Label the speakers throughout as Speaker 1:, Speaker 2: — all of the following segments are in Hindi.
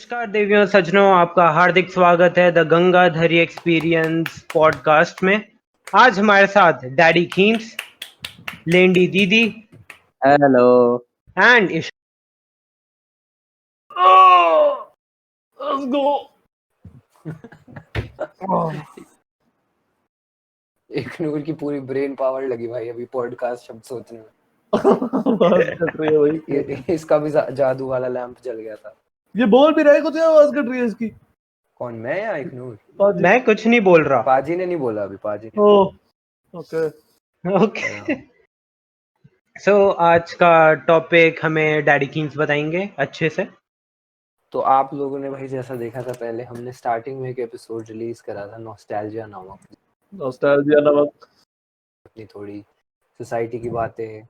Speaker 1: नमस्कार देवियों सज्जनों, आपका हार्दिक स्वागत है द गंगाधरी एक्सपीरियंस पॉडकास्ट में। आज हमारे साथ डैडी खीम्स, लेंडी दीदी
Speaker 2: हेलो।
Speaker 1: And
Speaker 3: Let's go.
Speaker 2: एक नूर की पूरी ब्रेन पावर लगी भाई अभी पॉडकास्ट शब्द सोचने में।
Speaker 3: आवाज कट रही है भाई।
Speaker 2: इसका भी जादू वाला लैंप जल गया था।
Speaker 3: ये बोल भी रहा है, कुछ आवाज कट रही है इसकी।
Speaker 2: कौन, मैं या एक नूर?
Speaker 3: पाजी।
Speaker 1: मैं कुछ नहीं बोल रहा।
Speaker 2: पाजी ने नहीं बोला अभी, पाजी ने।
Speaker 3: ओके
Speaker 1: ओके सो आज का टॉपिक हमें डैडी खीम्स बताएंगे अच्छे से।
Speaker 2: तो आप लोगों ने भाई जैसा देखा था, पहले हमने स्टार्टिंग में एक एपिसोड रिलीज करा था नॉस्टैल्जिया नामक,
Speaker 3: नॉस्टैल्जिया नामक,
Speaker 2: अपनी थोड़ी सोसाइटी की बातें,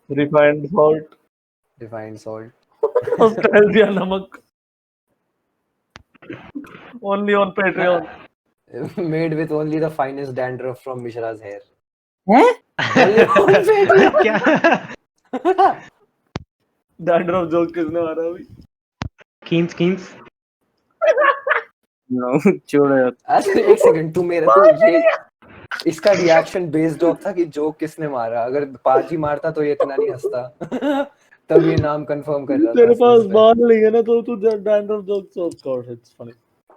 Speaker 3: refined salt,
Speaker 2: refined salt,
Speaker 3: nostalgia नमक, only on Patreon,
Speaker 2: made with only the finest dandruff from Mishra's hair.
Speaker 1: क्या
Speaker 3: डैंड्रफ जोक किसने मारा अभी?
Speaker 1: खीम्स
Speaker 2: नो छोड़ो यार। एक सेकंड, तू ये इसका रिएक्शन बेस्ड ऑफ था कि जोक किसने मारा। अगर पाजी मारता तो ये इतना नहीं हंसता। तब ये नाम कंफर्म कर रहा था।
Speaker 3: तेरे पास बाल नहीं है ना, तो तू डैंड्रफ जोक सोच कर, इट्स फनी।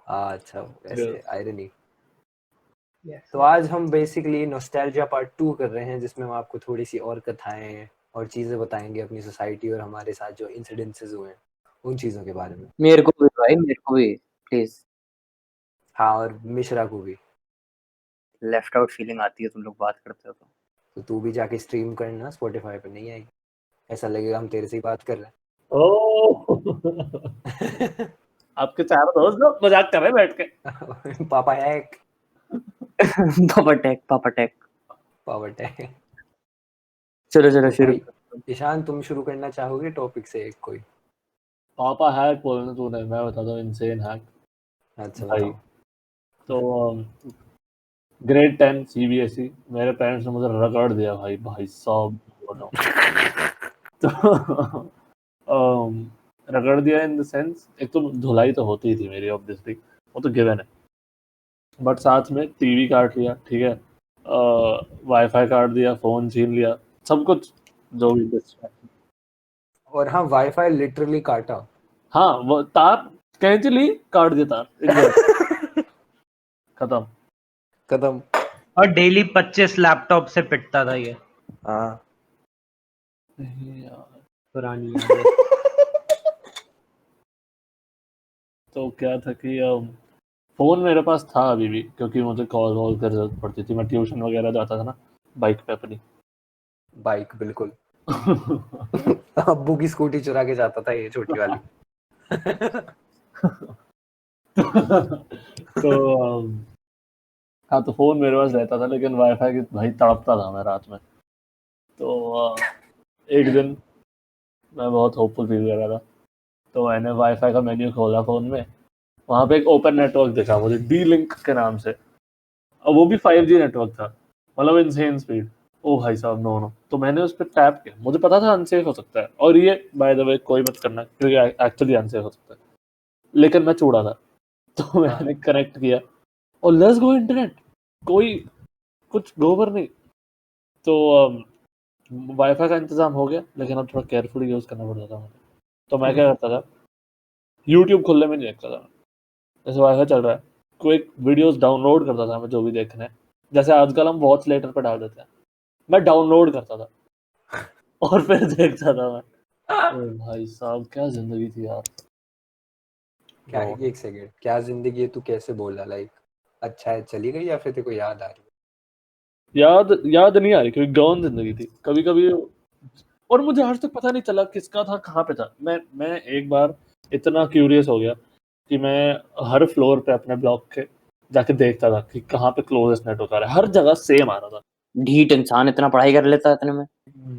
Speaker 2: अच्छा, ऐसे आयरनी।
Speaker 1: Yes.
Speaker 2: तो आज हम बेसिकली नॉस्टैल्जिया पार्ट 2 कर रहे हैं, जिसमें हम आपको थोड़ी सी और कथाएं और चीजें बताएंगे अपनी सोसाइटी और हमारे साथ जो इंसिडेंसेस हुए हैं उन चीजों के बारे में।
Speaker 4: मेरे को भी भाई, मेरे को भी प्लीज।
Speaker 2: हाँ, और मिश्रा को भी।
Speaker 4: लेफ्ट आउट फीलिंग आती है तुम लोग बात करते हो
Speaker 2: तो तू भी जाके स्ट्रीम करना, स्पॉटिफाई पे नहीं आएगी, ऐसा लगेगा हम तेरे से ही बात कर रहे हैं।
Speaker 3: आपके चार दोस्त लोग मजाक कर रहे हैं बैठ के।
Speaker 2: पापा हैक,
Speaker 4: पापा टैक।
Speaker 2: पावर टैक।
Speaker 4: चलो शुरू।
Speaker 2: ईशान, तुम शुरू करना चाहोगे टॉपिक से एक कोई?
Speaker 3: पापा हैक बोलना तूने, मैं बताता हूँ इंसेन हैक।
Speaker 2: अच्छा
Speaker 3: भाई
Speaker 2: बताओ।
Speaker 3: तो ग्रेड 10 सीबीएसई, मेरे पेरेंट्स ने मुझे रगड़ दिया भाई साहब। तो रगड़ दिया इन द सेंस, एक तो धुलाई तो होती ही थी मेरी ऑब्वियसली, वो तो गिवन है, बट साथ में टीवी काट लिया, ठीक है, वाईफाई काट दिया, फोन छीन लिया, सब कुछ जो भी distraction।
Speaker 2: और हाँ, वाईफाई लिटरली काटा।
Speaker 4: हाँ,
Speaker 3: वो तार कैंची ली, काट दिया तार एकदम। खत्म।
Speaker 1: और डेली 25 लैपटॉप से पिटता था ये।
Speaker 2: हाँ
Speaker 1: पुरानी यादें।
Speaker 3: तो क्या था कि फोन मेरे पास था अभी भी, क्योंकि मुझे कॉल वॉल कर जरूरत पड़ती थी, मैं ट्यूशन वगैरह जाता था ना बाइक पे अपनी।
Speaker 2: बाइक बिल्कुल। अब्बू की स्कूटी चुरा के जाता था ये छोटी वाली।
Speaker 3: तो हाँ, तो फोन मेरे पास रहता था, लेकिन वाईफाई की भाई तड़पता था मैं रात में। तो एक दिन मैं बहुत होपफुल फील कर रहा था, तो मैंने वाईफाई का मेन्यू खोला फोन में, वहाँ पे एक ओपन नेटवर्क दिखा मुझे, डी लिंक के नाम से, और वो भी 5G नेटवर्क था, मतलब इनसेन स्पीड। ओ भाई साहब, नो। तो मैंने उस पर टैप किया, मुझे पता था अनसेफ हो सकता है, और ये बाय द वे कोई मत करना, क्योंकि एक्चुअली अनसेफ हो सकता है, लेकिन मैं चूड़ा था। तो मैंने कनेक्ट किया और लेट्स गो इंटरनेट, कोई कुछ गोबर नहीं। तो वाईफाई का इंतजाम हो गया, लेकिन अब थोड़ा केयरफुली यूज़ करना पड़ता था मुझे। तो मैं क्या करता था, यूट्यूब खुलने में नहीं देखता था, जैसे वाईफाई चल रहा है, कोई वीडियोस डाउनलोड करता था मैं, जो भी देखना है, जैसे आजकल हम वॉच लेटर पर डाल देते हैं, मैं डाउनलोड करता था और फिर देखता था मैं। ओ भाई साहब, क्या जिंदगी थी यार।
Speaker 2: क्या, एक सेकंड, क्या जिंदगी है? तू कैसे बोला? लाइक अच्छा है चली गई, या फिर तेरे को याद आ रही?
Speaker 3: याद नहीं आ रही, क्योंकि गौन जिंदगी थी कभी कभी, और मुझे आज तक पता नहीं चला किसका था, कहाँ पे था। मैं एक बार इतना क्यूरियस हो गया कि मैं हर फ्लोर पे अपने ब्लॉक के जाके देखता था कि कहाँ पे क्लोजेस्ट नेटवर्क आ रहा है, हर जगह सेम आ रहा था।
Speaker 4: ढीठ इंसान इतना पढ़ाई कर लेता है इतने में।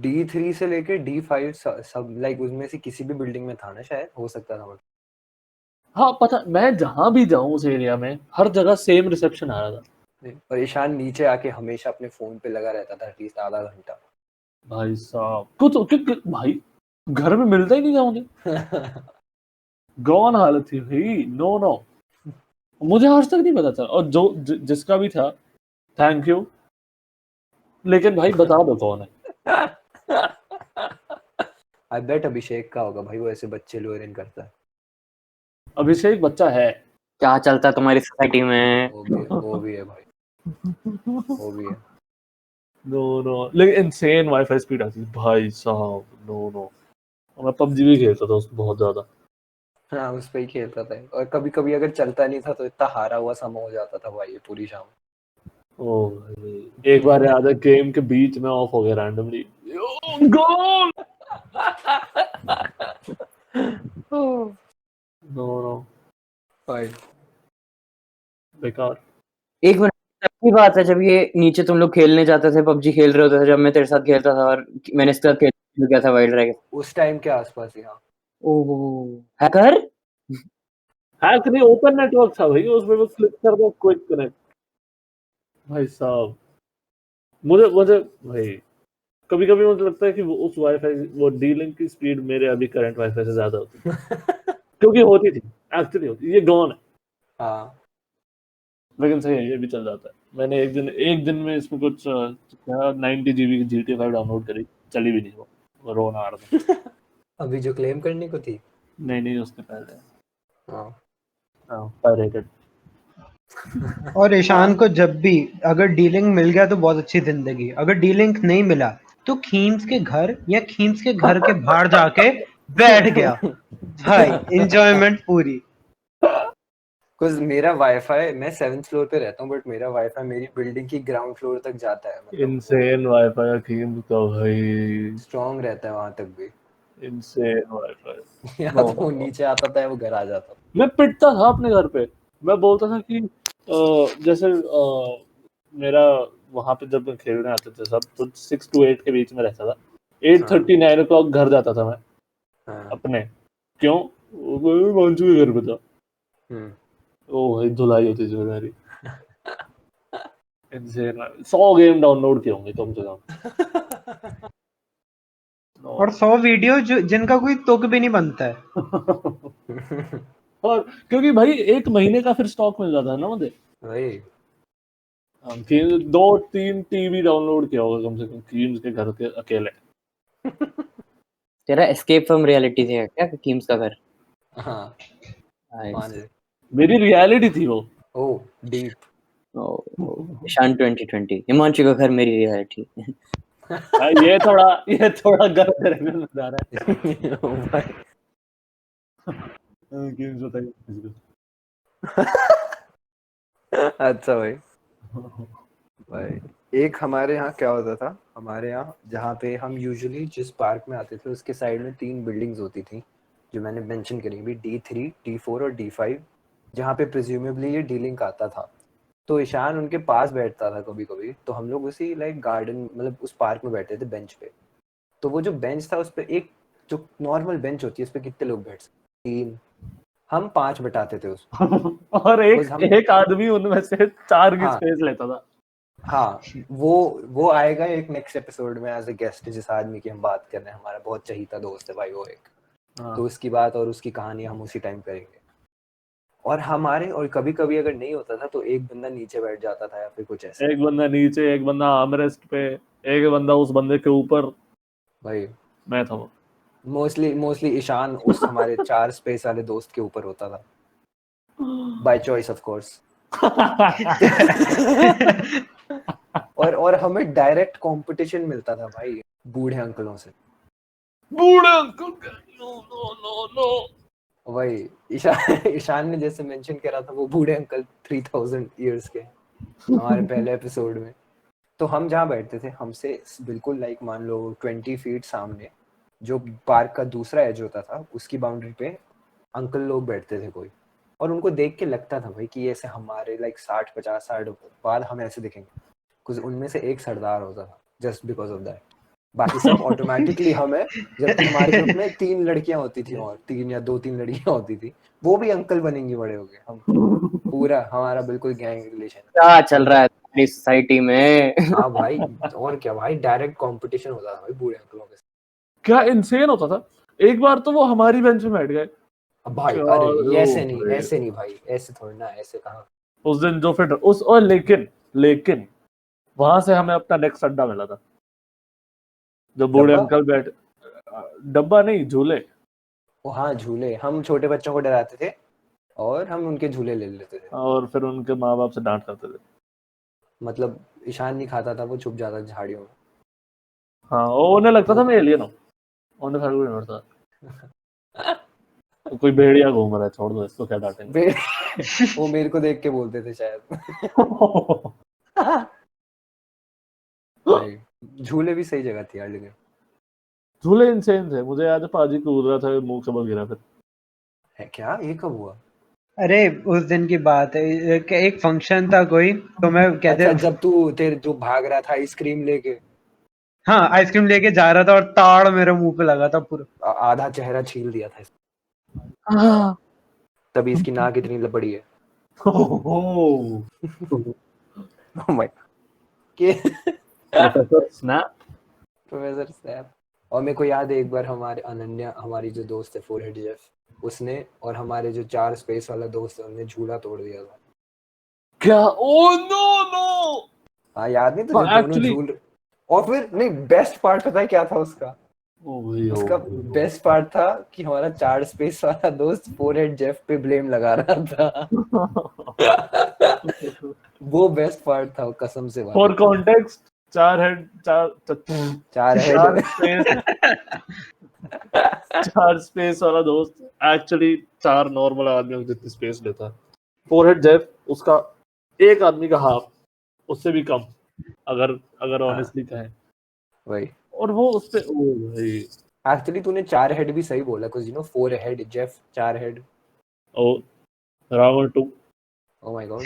Speaker 2: D3 से लेके D5 सब लाइक उसमें से किसी भी बिल्डिंग में था ना, शायद हो सकता था।
Speaker 3: हाँ पता, मैं जहाँ भी जाऊँ उस एरिया में हर जगह सेम रिसेप्शन आ रहा था।
Speaker 2: और ईशान नीचे आके हमेशा अपने फोन पे लगा रहता था एटलीस्ट आधा घंटा।
Speaker 3: भाई साहब कुछ भाई घर में मिलता ही नहीं था मुझे। गॉन हालत थी भाई। नो नो, मुझे आज तक नहीं पता था, और जो जिसका भी था थैंक यू, लेकिन भाई बता दो कौन है।
Speaker 2: आई बेट अभिषेक का होगा भाई, वो ऐसे बच्चे लुर इन करता है।
Speaker 3: अभिषेक बच्चा है।
Speaker 4: क्या चलता है तुम्हारी सोसाइटी में?
Speaker 2: वो भी है भाई, वो भी है।
Speaker 3: नो नो, लेकिन इनसेन वाईफाई स्पीड आती है भाई साहब। नो नो, मैं पबजी भी खेलता था उसमें बहुत ज्यादा।
Speaker 2: हाँ उस पे ही खेलता था, और कभी कभी अगर चलता नहीं था तो इतना हारा हुआ समा हो जाता था भाई पूरी शाम।
Speaker 3: ओ भाई, एक बार याद है गेम के बीच में ऑफ हो गया रैंडमली, गोल। नो नो
Speaker 2: भाई
Speaker 3: बेकार।
Speaker 4: एक मिनट, तब की बात है जब ये नीचे तुम लोग खेलने जाते थे, पबजी खेल रहे होते थे, जब मैं तेरे साथ खेलता था और मैंने इसके साथ खेल गया था वाइल्ड ड्रैगन।
Speaker 2: उस टाइम के आसपास ही। हाँ
Speaker 4: ओहो, हैकर।
Speaker 3: हैक नहीं, ओपन नेटवर्क था भाई, उसमें बस क्लिक कर दो क्विक कनेक्ट। भाई साहब, मुझे मुझे भाई कभी कभी मुझे लगता है कि वो उस वाईफाई, वो डी-लिंक की स्पीड मेरे अभी करंट वाईफाई से ज्यादा होती है, क्योंकि होती थी, एक्चुअली होती। ये गॉन है,
Speaker 2: हाँ
Speaker 3: लेकिन सही है, ये भी चल जाता है। मैंने एक दिन में इसमें कुछ क्या 90 GB की GTA 5 डाउनलोड करी, चली भी नहीं वो रोना आ रहा था।
Speaker 2: अभी जो क्लेम करने को थी।
Speaker 3: नहीं उसके पहले।
Speaker 2: हाँ
Speaker 3: हाँ, पायरेटेड।
Speaker 1: और ईशान को जब भी अगर डीलिंक मिल गया तो बहुत अच्छी जिंदगी, अगर डीलिंक नहीं मिला तो खीम्स के घर या खीम्स के घर के बाहर जाके बैठ गया भाई, एंजॉयमेंट पूरी।
Speaker 2: कुछ मेरा वाईफाई, मैं 7th फ्लोर पे रहता हूँ, बट मेरा वाईफाई मेरी बिल्डिंग की ग्राउंड फ्लोर तक जाता है, मतलब
Speaker 3: इनसेन वाईफाई हकीम का भाई,
Speaker 2: स्ट्रॉन्ग रहता है वहां तक भी।
Speaker 3: Insane wifi.
Speaker 2: या तो वो नीचे आता था या वो घर आ जाता था।
Speaker 3: मैं पिटता था अपने घर पे। मैं बोलता था कि जैसे मेरा वहां पे जब खेलने आते थे सब, तो 6 to 8 के बीच में रहता था। 8:30 9 o'clock घर जाता था मैं
Speaker 2: हाँ
Speaker 3: अपने। क्यों? वो मंजू के घर पे था।
Speaker 2: हम्म।
Speaker 3: ओ भाई, धुलाई होती थी मेरी। इनसेन 100 गेम डाउनलोड किए होंगे कम से कम।
Speaker 1: और 100 वीडियो जो जिनका कोई तुक भी नहीं बनता है।
Speaker 3: और क्योंकि भाई 1 महीने का फिर स्टॉक मिल जाता है ना मुझे।
Speaker 2: वही।
Speaker 3: कि 2-3 टीवी डाउनलोड किया होगा कम से कम कीम्स के घर के अकेले।
Speaker 4: तेरा एस्केप फ्रॉम रियलिटी थे क्या किम्स का घर?
Speaker 2: हाँ मान ले।
Speaker 3: मेरी रियलिटी थी वो।
Speaker 2: ओ डीप।
Speaker 4: ईशान 2020, हिमांशु का घर मेरी रियलिटी।
Speaker 3: ये थोड़ा गलत तरीके में बता रहा
Speaker 2: भाई
Speaker 3: है। कीम्स बताइए।
Speaker 2: अच्छा भाई। भाई एक हमारे यहाँ क्या होता था, हमारे यहाँ जहाँ पे हम यूजुअली जिस पार्क में आते थे उसके साइड में 3 बिल्डिंग्स होती थी जो मैंने मेंशन करी अभी, D3, D4 और D5, जहाँ पे प्रिज्यूमेबली ये डीलिंक आता था। तो ईशान उनके पास बैठता था कभी कभी, तो हम लोग उसी लाइक गार्डन, मतलब उस पार्क में बैठते थे बेंच पे। तो वो जो बेंच था उस पर एक जो नॉर्मल बेंच होती है उस पर कितने लोग बैठ सकते, 3, हम 5 बैठाते थे उस
Speaker 3: और एक आदमी उनमें से 4 की
Speaker 2: हाँ
Speaker 3: स्पेस लेता था।
Speaker 2: हाँ वो आएगा एक नेक्स्ट एपिसोड में एज अ गेस्ट, जिस आदमी की हम बात कर रहे हैं, हमारा बहुत चहीता दोस्त है भाई वो एक। तो उसकी बात और उसकी कहानी हम उसी टाइम करेंगे। और हमारे, और कभी कभी अगर नहीं होता था तो एक बंदा नीचे बैठ जाता था या फिर कुछ ऐसे।
Speaker 3: एक बंदा नीचे, एक बंदा आर्मरेस्ट पे, एक बंदा उस बंदे के ऊपर।
Speaker 2: भाई
Speaker 3: मैं था वो।
Speaker 2: मोस्टली ईशान उस हमारे 4 स्पेस वाले दोस्त के ऊपर होता था, बाय चॉइस ऑफ कोर्स। और हमें डायरेक्ट कंपटीशन मिलता था भाई बूढ़े अंकलों से।
Speaker 3: बूढ़े अंकल के नो नो नो नो।
Speaker 2: वही ईशान ने जैसे मेंशन करा था वो बूढ़े अंकल 3000 इयर्स के हमारे पहले एपिसोड में। तो हम जहाँ बैठते थे हमसे बिल्कुल लाइक मान लो 20 फीट सामने जो पार्क का दूसरा एज होता था उसकी बाउंड्री पे अंकल लोग बैठते थे कोई। और उनको देख के लगता था भाई कि ऐसे हमारे लाइक 60-50 साल बाद हम ऐसे दिखेंगे, कुछ उनमें से एक सरदार होता था जस्ट बिकॉज ऑफ दैट। बाकी सब ऑटोमेटिकली हम है। जबकि हमारे ग्रुप में 3 लड़कियां होती थी, और 3 या 2-3 लड़कियां होती थी, वो भी अंकल बनेंगी बड़े हो गए। हम पूरा हमारा बिल्कुल गैंग रिलेशन।
Speaker 4: क्या चल रहा है तुम्हारी सोसाइटी में?
Speaker 2: हाँ भाई, और क्या भाई, डायरेक्ट कंपटीशन होता था भाई बूढ़े अंकलों के साथ।
Speaker 3: क्या इंसेन होता था। एक बार तो वो हमारी बेंच में बैठ गए,
Speaker 2: अब भाई
Speaker 3: क्या-
Speaker 2: अरे ये ऐसे
Speaker 3: ओ
Speaker 2: नहीं,
Speaker 3: भाई।
Speaker 2: ऐसे नहीं भाई, ऐसे थोड़ी ना, ऐसे कहाँ।
Speaker 3: उस दिन जो फिर उस और लेकिन वहां से हमें अपना नेक्स्ट अड्डा मिला था, जो बूढ़े
Speaker 2: डब्बा?
Speaker 3: अंकल बैठ, डब्बा नहीं, झूले।
Speaker 2: ओ हाँ झूले, हम छोटे बच्चों को डराते थे और हम उनके झूले ले लेते थे।
Speaker 3: और फिर उनके माँ बाप से डांट करते थे।
Speaker 2: मतलब ईशान नहीं खाता था, वो छुप जाता था झाड़ियों में।
Speaker 3: हाँ, वो उन्हें लगता था
Speaker 2: वो
Speaker 3: मैं एलियन हूँ, उन्हें फर्क भी नहीं पड़ता। तो कोई भेड़िया घूम रहा है, छोड़ दो इसको, क्या डांटेंगे।
Speaker 2: वो मेरे को देख के बोलते थे शायद। भाई झूले भी सही जगह थी यार, लेकिन
Speaker 3: झूले इंसेन थे, मुझे याद है पाजी कूद रहा था, मुंह से बल गिरा फिर।
Speaker 2: है क्या, ये कब हुआ?
Speaker 1: अरे उस दिन की बात है, एक फंक्शन था कोई, तो मैं कहते,
Speaker 2: अच्छा जब तू तेरे जो भाग रहा था आइसक्रीम लेके,
Speaker 1: हाँ आइसक्रीम लेके जा रहा था और ताड़ मेरे मुंह पे लगा था पूरा।
Speaker 2: आधा चेहरा छील दिया था
Speaker 4: हाँ।
Speaker 2: तभी इसकी नाक इतनी बड़ी है। Oh my के
Speaker 3: प्रोफेसर स्नैप।
Speaker 2: Professor SAP. और मेरे को याद है एक बार हमारे अनन्या, हमारी जो दोस्त है फोरहेड जेफ, उसने और हमारे जो 4 स्पेस वाला दोस्त है उन्होंने झूला तोड़ दिया था।
Speaker 3: क्या? Oh no no.
Speaker 2: हाँ याद नहीं तुझे, दोनों
Speaker 3: एक्चुअली,
Speaker 2: झूल। और फिर नहीं, बेस्ट पार्ट पता है क्या था उसका?
Speaker 3: ओ भाई, ओ
Speaker 2: उसका
Speaker 3: भाई, ओ।
Speaker 2: बेस्ट पार्ट था कि हमारा 4 स्पेस वाला दोस्त फोरहेड जेफ पे ब्लेम लगा रहा था। वो बेस्ट पार्ट था कसम से भाई।
Speaker 3: फॉर कॉन्टेक्स्ट, चार हेड,
Speaker 2: चार हेड
Speaker 3: चार स्पेस, चार स्पेस वाला दोस्त एक्चुअली चार नॉर्मल आदमियों की जितनी स्पेस लेता है। फोर हेड जेफ उसका एक आदमी का हाफ, उससे भी कम, अगर अगर
Speaker 2: हाँ
Speaker 3: ऑनेस्टली कहें।
Speaker 2: वही।
Speaker 3: और वो उस पे, ओ भाई,
Speaker 2: एक्चुअली तूने 4 हेड भी सही बोला, कुछ फोर हेड जेफ 4 head.
Speaker 3: Oh Ravan two.
Speaker 2: Oh my god.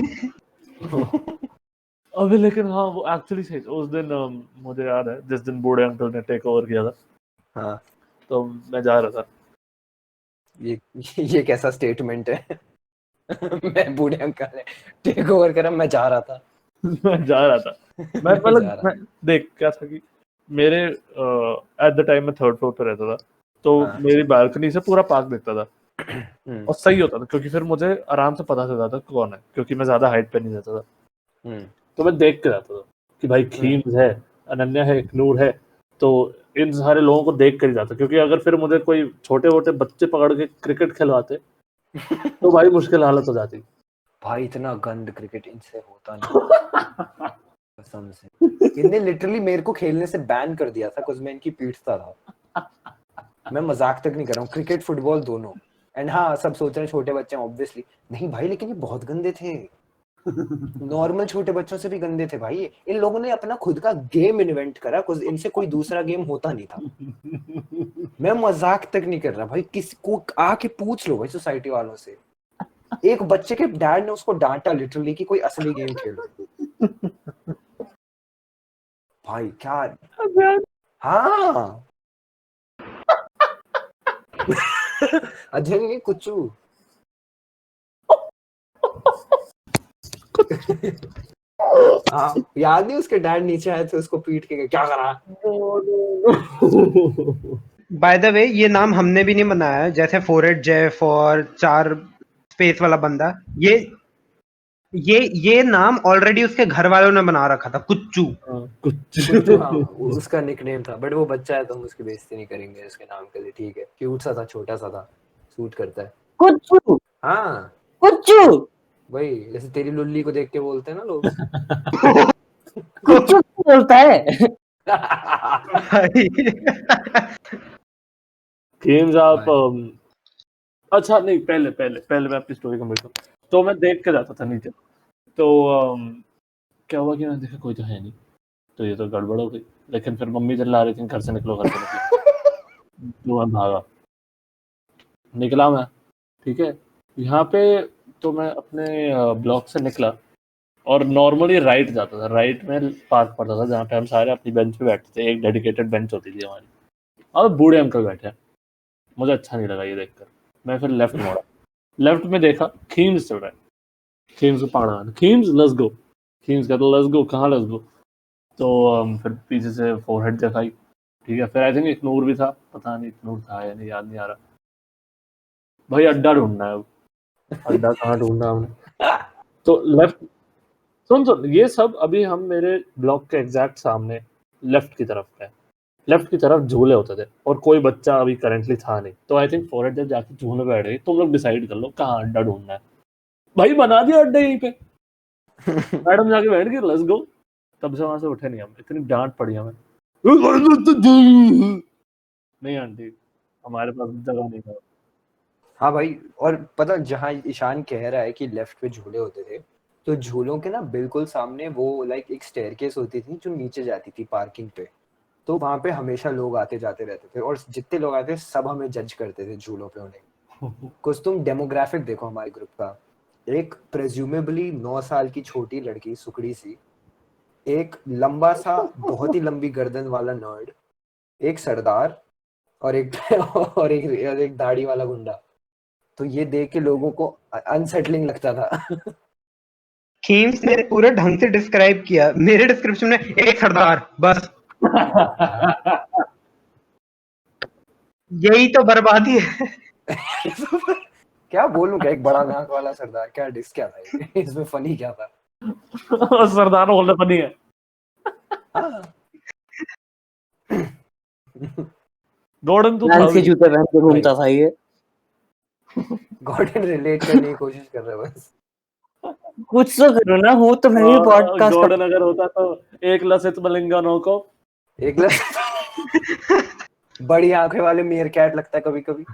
Speaker 3: अभी लेकिन हाँ, वो एक्चुअली सही उस दिन, मुझे याद है जिस दिन बूढ़े अंकल ने टेक ओवर किया था,
Speaker 2: हाँ
Speaker 3: तो मैं जा रहा था।
Speaker 2: ये ये कैसा स्टेटमेंट है? मैं बूढ़े अंकल ने टेक ओवर करा, मैं जा रहा था।
Speaker 3: मैं जा रहा था, मैं
Speaker 2: मैं जा
Speaker 3: मतलब
Speaker 2: रहा
Speaker 3: मैं देख क्या था कि मेरे एट द टाइम में थर्ड फ्लोर पे रहता था, तो
Speaker 2: हाँ।
Speaker 3: मेरी बालकनी से पूरा पार्क दिखता था।
Speaker 2: हम्म
Speaker 3: और सही होता था क्योंकि फिर मुझे आराम से पता चल जाता कौन है, क्योंकि मैं ज्यादा हाइट पे नहीं रहता था।
Speaker 2: हम्म
Speaker 3: तो मैं देख के जाता था कि भाई खीम्स है, अनन्या है, नूर है, तो इन सारे लोगों को देख कर ही जाता, क्योंकि अगर फिर मुझे कोई छोटे मोटे बच्चे पकड़ के क्रिकेट खिलवाते तो भाई मुश्किल हालत हो जाती।
Speaker 2: भाई इतना गंद क्रिकेट इनसे होता नहीं कसम से। इनने लिटरली मेरे को खेलने से बैन कर दिया था कुछ, मैं इनकी पीटता था। मैं मजाक तक नहीं कर रहा हूँ, क्रिकेट फुटबॉल दोनों। एंड हाँ सब सोच रहे हैं छोटे बच्चे हैं ऑब्वियसली, नहीं भाई लेकिन ये बहुत गंदे थे। नॉर्मल छोटे बच्चों से भी गंदे थे भाई। इन लोगों ने अपना खुद का गेम इन्वेंट करा, कुछ इनसे कोई दूसरा गेम होता नहीं था। मैं मजाक तक नहीं कर रहा भाई, किसी को आके पूछ लो भाई सोसाइटी वालों से। एक बच्चे के डैड ने उसको डांटा लिटरली कि कोई असली गेम खेलो। भाई क्या। हाँ। अजय नहीं, कुचू। हाँ याद नहीं, उसके डैड नीचे आए थे उसको पीट के क्या करा।
Speaker 1: बाय द वे ये नाम हमने भी नहीं बनाया है, जैसे फोरहेड जेफ और चार स्पेस वाला बंदा, ये नाम ऑलरेडी उसके घर वालों ने बना रखा था, कुच्चू।
Speaker 2: कुच्चू हाँ उसका निकनेम था, बट वो बच्चा है तो हम उसकी बेइज्जती नहीं करेंगे उसके नाम के लिए, ठीक है। क्यूट सा था, छोटा सा था, सूट करता है।
Speaker 4: कुच्चू
Speaker 2: हाँ
Speaker 4: कुच्चू
Speaker 2: वही, जैसे तेरी लुल्ली को देख के बोलते हैं ना लोग।
Speaker 4: कुच्चू क्यों बोलता है?
Speaker 3: गेम्स आप,
Speaker 2: भाई
Speaker 3: अच्छा नहीं, पहले पहले पहले मैं अपनी स्टोरी कंप्लीट करूँ। तो मैं देख के जाता था नीचे, तो क्या हुआ कि मैंने देखा कोई तो है नहीं, तो ये तो गड़बड़ हो गई। लेकिन फिर मम्मी चिल्ला रही थी घर से निकलो, घर से निकलो, तो मैं भागा, निकला मैं, ठीक है। यहाँ पे तो मैं अपने ब्लॉक से निकला और नॉर्मली राइट जाता था, राइट में पार्क पड़ता था जहाँ पे हम सारे अपनी बेंच पे बैठते थे, एक डेडिकेटेड बेंच होती थी हमारी, और बूढ़े अंकल बैठे हैं। मुझे अच्छा नहीं लगा ये देखकर, मैं फिर लेफ्ट मोड़ा, लेफ्ट में देखा खीम्स चल रहा है, खीम्स को पकड़ा, खीम्स लेट्स गो, खीम्स कहता लेट्स गो, कहाँ लेट्स गो। तो फिर पीछे से फोरहेड दिखाई, ठीक है। फिर आई थिंक एक नूर भी था, पता नहीं नूर था या नहीं, याद नहीं आ रहा। भाई अड्डा ढूंढना है अब। अड्डा कहाँ ढूंढना हमने? तो लेफ्ट, सुन ये सब अभी हम मेरे ब्लॉक के एग्जैक्ट सामने लेफ्ट की तरफ है। लेफ्ट की तरफ झूले होते थे और कोई बच्चा अभी करंटली था नहीं, तो आई थिंक फॉरेस्ट जब जाके झूले बैठ गई, तुम लोग डिसाइड कर लो कहाँ अड्डा ढूंढना है। भाई बना दिया अड्डा यहीं पे, मैडम जाके बैठ गई, लेट्स गो। तब से वहां से उठे नहीं हम, इतनी डांट पड़ी हमें। नहीं आंटी, हमारे पास जगह नहीं था।
Speaker 2: हाँ भाई, और पता जहाँ ईशान कह रहा है कि लेफ्ट पे झूले होते थे, तो झूलों के ना बिल्कुल सामने वो लाइक एक स्टेयरकेस होती थी जो नीचे जाती थी पार्किंग पे। तो वहां पे हमेशा लोग आते जाते रहते थे, और जितने लोग आते सब हमें जज करते थे झूलों पे उन्हें। कुछ तुम डेमोग्राफिक देखो हमारे ग्रुप का, एक प्रेज्यूमेबली 9 साल की छोटी लड़की सुकड़ी सी, एक लंबा सा बहुत ही लंबी गर्दन वाला नर्ड, एक सरदार, और एक और एक दाढ़ी वाला गुंडा। तो ये देख के लोगों को अनसेटलिंग लगता था।
Speaker 1: खीम्स ने पूरे ढंग से डिस्क्राइब किया, मेरे डिस्क्रिप्शन में एक सरदार बस, यही तो बर्बादी है।
Speaker 2: क्या बोलूं, क्या एक बड़ा नाक वाला सरदार, क्या डिस क्या था ये? इसमें फनी क्या था?
Speaker 3: सरदार बोलने पर नहीं है।
Speaker 2: हाँ।
Speaker 3: गॉर्डन तो
Speaker 4: फ्रांस के
Speaker 3: था।
Speaker 4: जूते पहन के घूमता था ये।
Speaker 2: गॉर्डन रिलेट करने की कोशिश कर रहे हैं बस।
Speaker 4: कुछ तो करो ना, हो तो मैं भी पॉडकास्ट
Speaker 3: गॉर्डन अगर होता तो एक लसित मलिंगानो को
Speaker 2: एक बड़ी आंखें वाले मीर कैट लगता है कभी कभी।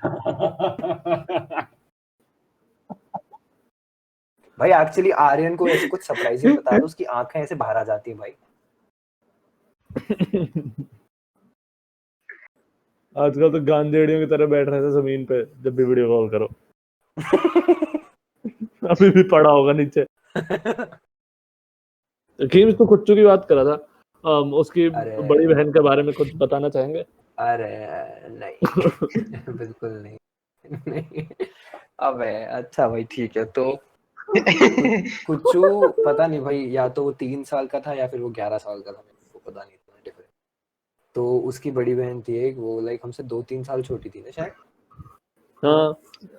Speaker 2: भाई एक्चुअली आर्यन को ऐसे कुछ सरप्राइजिंग बता दो, उसकी आंखें ऐसे बाहर आ जाती है भाई।
Speaker 3: आजकल तो गांजेड़ियों की तरह बैठ रहे थे जमीन पे जब भी वीडियो कॉल करो। अभी भी पड़ा होगा नीचे। खीम्स तो कुच्चू की बात कर रहा था, उसकी
Speaker 2: अरे
Speaker 3: बड़ी बहन के बारे में कुछ बताना चाहेंगे?
Speaker 2: अरे नहीं, बिल्कुल नहीं, नहीं। अबे अच्छा भाई ठीक है, तो कुच्चू पता नहीं भाई, या तो वो 3 साल का था या फिर वो 11 साल का था, मेरे को पता नहीं इतना डिफरेंस। तो उसकी बड़ी बहन थी एक, वो लाइक हमसे 2-3 साल छोटी थी ना शायद।
Speaker 3: हाँ,
Speaker 2: हाँ,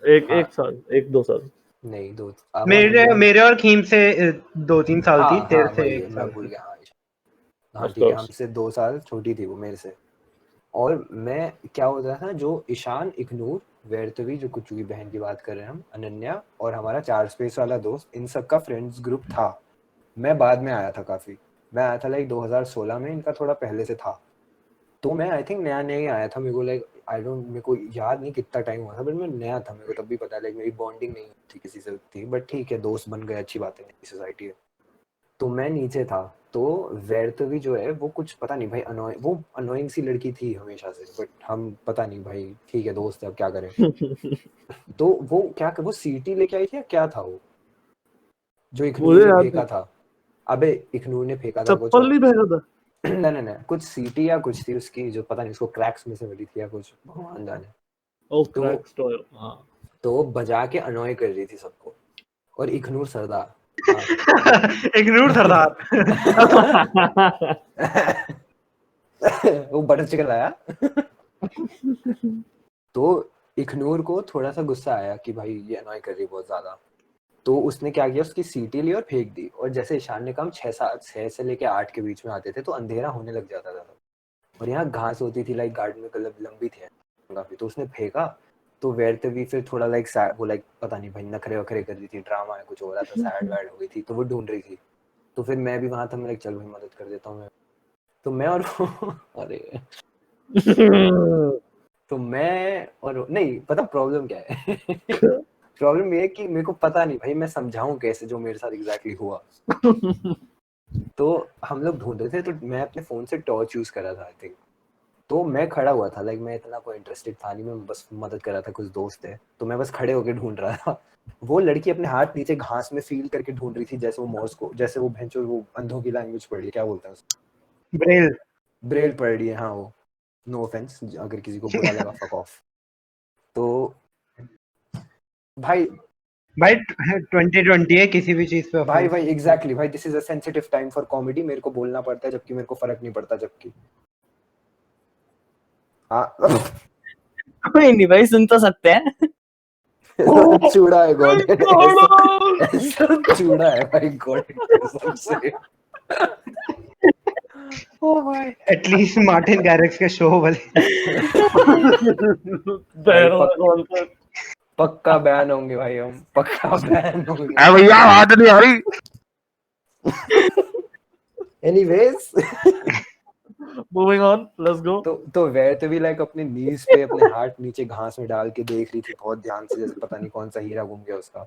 Speaker 3: एक साल, 1-2 साल।
Speaker 2: नहीं दो, अब
Speaker 1: मेरे
Speaker 2: हम
Speaker 1: मेरे और खीम से 2-3 साल थी,
Speaker 2: हाँ
Speaker 1: तेरे
Speaker 2: हाँ
Speaker 1: से
Speaker 2: वही
Speaker 1: 1
Speaker 2: मैं
Speaker 1: साल
Speaker 2: भूल
Speaker 1: थी।
Speaker 2: गया। हाँ हाँ
Speaker 3: ऑफ
Speaker 2: ठीक है,
Speaker 3: कोर्स।
Speaker 2: हमसे 2 साल छोटी थी वो मेरे से। और मैं क्या होता था, जो ईशान, इग्नूर, वैरतवी, जो कुच्चू की बहन की बात कर रहे हैं हम, अनन्या, और हमारा 4 स्पेस वाला दोस्त, इन सब का फ्रेंड्स ग्रुप था। मैं बाद में आया था काफी, मैं आया था लाइक 2016 में, इनका थोड़ा पहले से था। तो मैं आई थिंक नया नया ही आया था, मेरे को लाइक आई डोंट, मेरे को याद नहीं कितना टाइम हुआ था, बट मैं नया था, मेरे को तब भी पता है लाइक मेरी बॉन्डिंग नहीं थी किसी से थी, बट ठीक है दोस्त बन गए, अच्छी बात है, नई सोसाइटी है। तो मैं नीचे था, तो वैरतवी जो है वो कुछ पता नहीं भाई, वो अनोइंग सी लड़की थी हमेशा से, बट हम पता नहीं भाई, ठीक है दोस्त है अब क्या करें। तो वो क्या, वो सीटी लेके आई थी या क्या था वो, जो इखनूर
Speaker 3: मुझे
Speaker 2: ने
Speaker 3: याद
Speaker 2: फेंका
Speaker 3: नहीं,
Speaker 2: था। अबे इखनूर ने फेंका था कुछ,
Speaker 3: चप्पल नहीं फेंका था।
Speaker 2: नहीं नहीं नहीं, कुछ सीटी या कुछ थी उसकी, जो पता नहीं उसको क्रैक्स में से मिली थी या कुछ, भगवान जाने।
Speaker 3: ओ
Speaker 2: तो
Speaker 3: क्रैक्स तो हाँ।
Speaker 2: तो वो बजा के अनॉय कर रही थी सबको, और इखनूर सरदार। हाँ।
Speaker 1: इग्नोर सरदार।
Speaker 2: वो बटर चिकन लाया। तो इखनूर को थोड़ा सा गुस्सा आया कि भाई ये अनॉय कर रही है बहुत ज्यादा। तो उसने क्या किया, उसकी सीटी ली और फेंक दी, और जैसे ईशान ने कहा 6 से लेके 8 के बीच में आते थे तो अंधेरा होने लग जाता था, और यहाँ घास होती थी लाइक गार्डन में, कलर लंबी थी काफी, तो उसने फेंका। तो वैरतवी फिर थोड़ा लाइक वो लाइक पता नहीं भाई नखरे वखरे कर रही थी, ड्रामा है कुछ हो रहा था, सैड वैड हो गई थी, तो वो ढूंढ रही थी। तो फिर मैं भी वहां था, मैं लाइक चल भाई मदद कर देता हूँ मैं। तो मैं और अरे, तो मैं और नहीं, पता प्रॉब्लम क्या है। प्रॉब्लम ये है कि मेरे को पता नहीं भाई मैं समझाऊं कैसे जो मेरे साथ एग्जैक्टली हुआ। तो हम लोग ढूंढ रहे थे, तो मैं अपने फोन से टॉर्च यूज कर रहा था आई थिंक। तो मैं खड़ा हुआ था, लाइक मैं इतना कोई इंटरेस्टेड था नहीं, मैं बस मदद कर रहा था, कुछ दोस्त है तो मैं बस खड़े होकर ढूंढ रहा था। वो लड़की अपने हाथ नीचे घास में फील करके ढूंढ रही थी, जैसे वो मॉर्स को, जैसे वो भैंचो वो अंधों की लैंग्वेज पढ़ रही है, क्या बोलते हैं उसको,
Speaker 1: ब्रेल।
Speaker 2: ब्रेल पढ़ रही है। हाँ वो, नो ऑफेंस अगर किसी को बुरा लगा, फक ऑफ। तो भाई
Speaker 1: भाई 2020 है, किसी भी चीज पे
Speaker 2: भाई
Speaker 1: offense।
Speaker 2: भाई एग्जैक्टली भाई, this is a sensitive time for comedy, मेरे को बोलना पड़ता है जबकि मेरे को फर्क नहीं पड़ता, जबकि हाँ।
Speaker 4: कोई नहीं भाई, सुन तो सकते हैं।
Speaker 2: चूड़ा है गॉड, ऐसा चूड़ा है भाई गॉड कसम से। ओ भाई
Speaker 1: एटलीस्ट मार्टिन गैरिक्स के शो वाले।
Speaker 3: पैरों में कौन सा
Speaker 2: पक्का बैन होंगे भाई, हम पक्का बैन होंगे।
Speaker 3: भैया आवाज नहीं आ रही।
Speaker 2: Anyways
Speaker 3: moving on, let's go.
Speaker 2: तो वेयर तो भी लाइक अपने नीज पे अपने हाथ नीचे घास में डाल के देख रही थी बहुत ध्यान से, जैसे पता नहीं कौन सा हीरा घूम गया उसका।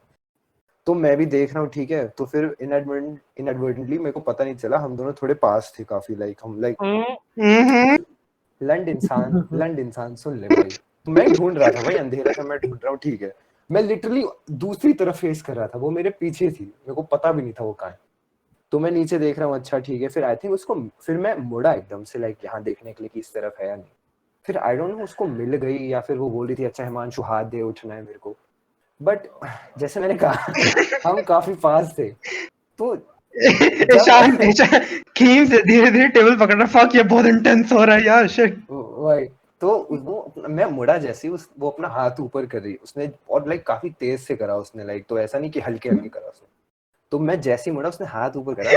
Speaker 2: तो मैं भी देख रहा हूँ, ठीक है। तो फिर इनएडवर्टेंटली मेरे को पता नहीं चला, हम दोनों थोड़े पास थे काफी, लाइक हम लाइक लंड इंसान सुन ले भाई। तो मैं ढूंढ रहा था भाई, अंधेरा था, मैं ढूंढ रहा हूँ, ठीक है। मैं लिटरली दूसरी तरफ फेस कर रहा था, वो मेरे पीछे थी, मेरे को पता भी नहीं था वो कहाँ है। तो मैं नीचे देख रहा हूँ, अच्छा ठीक है। फिर आई थिंक उसको, फिर मैं मुड़ा एकदम से लाइक यहाँ देखने के लिए कि इस तरफ है या नहीं। फिर आई डोंट नो उसको मिल गई या फिर वो बोल रही थी अच्छा हिमांशु हाथ दे, उठना है मेरे को। बट जैसे मैंने कहा हम काफी पास थे। तो
Speaker 1: ईशान खीम से धीरे धीरे टेबल पकड़ रहा, फक ये बहुत इंटेंस हो रहा है यार, शिट।
Speaker 2: वही तो वो मैं मुड़ा जैसे ही वो अपना हाथ ऊपर कर रही उसने, और लाइक काफी तेज से करा उसने, लाइक तो ऐसा नहीं कि हल्के हल्के करा उसने। तो मैं जैसे ही मुड़ा उसने हाथ ऊपर करा,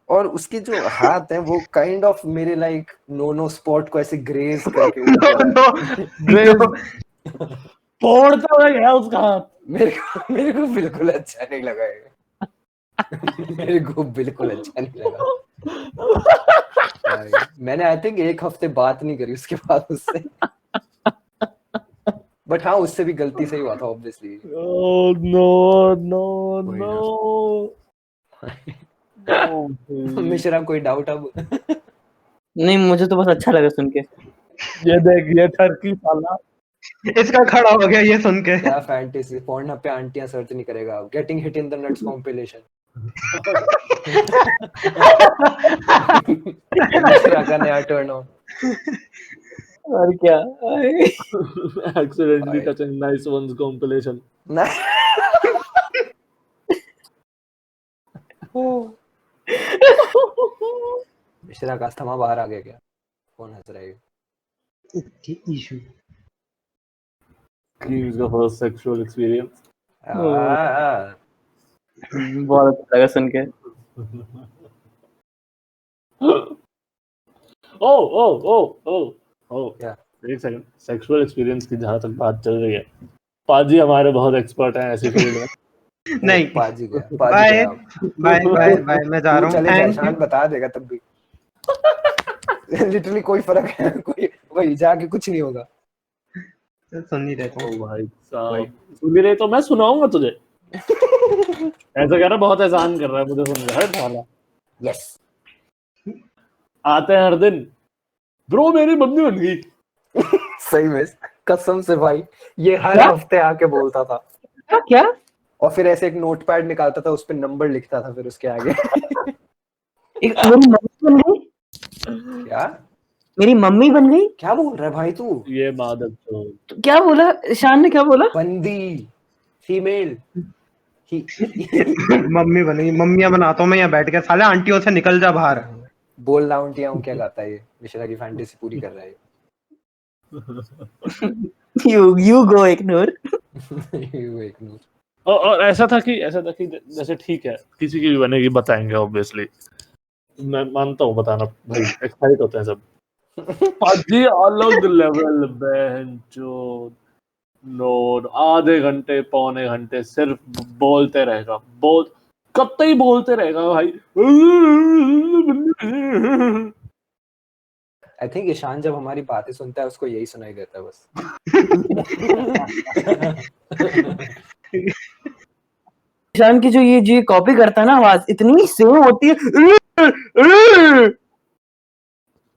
Speaker 2: और उसके जो हाथ है वो काइंड ऑफ मेरे लाइक नो स्पॉट को ऐसे ग्रेज करके ऊपर आया।
Speaker 3: तोड़ता हुआ गया उसका हाथ।
Speaker 2: मेरे को बिल्कुल अच्छा नहीं लगा ये। मेरे को बिल्कुल अच्छा नहीं लगा भाई। मैंने आई थिंक 1 हफ्ते बात नहीं करी उसके बाद उससे। बट हाँ, उससे भी गलती से ही हुआ था ऑब्वियसली।
Speaker 3: Oh no, no,
Speaker 2: वही ना।
Speaker 3: no. No,
Speaker 2: मिश्रा कोई डाउट अब?
Speaker 4: नहीं, मुझे तो बस अच्छा लगा सुन के।
Speaker 3: ये देख, ये टर्की साला।
Speaker 1: इसका खड़ा हो गया ये सुन के।
Speaker 2: क्या फैंटेसी, पोर्नहब पे आंटियां सर्च नहीं करेगा, getting hit in the nuts compilation. Mishra का नया टर्न ऑन।
Speaker 4: और क्या।
Speaker 3: Accidentally
Speaker 2: भाई।
Speaker 3: touching nice one's compilation.
Speaker 2: Mishra का अस्थमा बाहर आ गया क्या? कौन हंस रहा है?
Speaker 1: Issue.
Speaker 3: Cream's the first sexual experience.
Speaker 4: बहुत अच्छा लगा सुन के।
Speaker 2: क्या?
Speaker 3: एक सेकंड, सेक्सुअल एक्सपीरियंस की जहाँ तक बात चल रही है, पाजी हमारे बहुत एक्सपर्ट हैं ऐसी फील्ड में।
Speaker 1: नहीं,
Speaker 2: पाजी गया,
Speaker 1: बाय
Speaker 2: गया।
Speaker 1: बाय बाय बाय, मैं जा
Speaker 2: तू
Speaker 1: रहा हूँ।
Speaker 2: चले जा,
Speaker 1: थैंक
Speaker 2: शान बता देगा तब भी। लिटरली कोई फर्क है कोई, वही जाके कुछ नहीं होगा।
Speaker 1: यू। सुन नहीं रहता हूँ।
Speaker 3: ओ भाई साहब, सुन भी रहे तो मैं सुनाऊंगा तुझे। ऐसा कह रहा, बहुत एहसान कर रहा है मुझे सुन के, हट साला।
Speaker 2: यस।
Speaker 3: आते हैं हर दिन, ब्रो मेरी मम्मी बन गई।
Speaker 2: सही में कसम से भाई, ये हर
Speaker 4: क्या?
Speaker 2: हफ्ते आके बोलता था,
Speaker 4: क्या?
Speaker 2: और फिर ऐसे एक नोटपैड निकालता था, उस पे नंबर लिखता था फिर उसके आगे।
Speaker 4: मेरी मम्मी बन गई?
Speaker 2: क्या
Speaker 4: मेरी मम्मी बन गई?
Speaker 2: क्या बोल रहा है भाई तू?
Speaker 3: ये मादक चोर।
Speaker 4: तो क्या बोला शान ने, क्या बोला?
Speaker 2: बंदी, फीमेल।
Speaker 1: मम्मी बनेगी, मम्मियां बनाता हूँ मैं यहाँ बैठ के, साले आंटियों से निकल जा बाहर।
Speaker 2: बोल रहा हूँ क्या गाता है ये? मिश्रा की फैंटेसी पूरी कर रहा है
Speaker 4: यू गो इग्नोर।
Speaker 2: ये। एक नूर।
Speaker 3: और ऐसा था कि जैसे ठीक है, किसी की भी बनेगी, बताएंगे ऑब्वियसली, मैं मानता हूँ बताना भाई, एक्साइट होते हैं सब। पाजी अलग लेवल बहनचोद, नोड आधे घंटे पौने घंटे सिर्फ बोलते रहेगा, कतई बोलते रहेगा भाई।
Speaker 2: आई थिंक ईशान जब हमारी बातें सुनता है उसको यही सुनाई देता है बस।
Speaker 4: शान की जो ये कॉपी करता है ना, आवाज इतनी सेम होती है।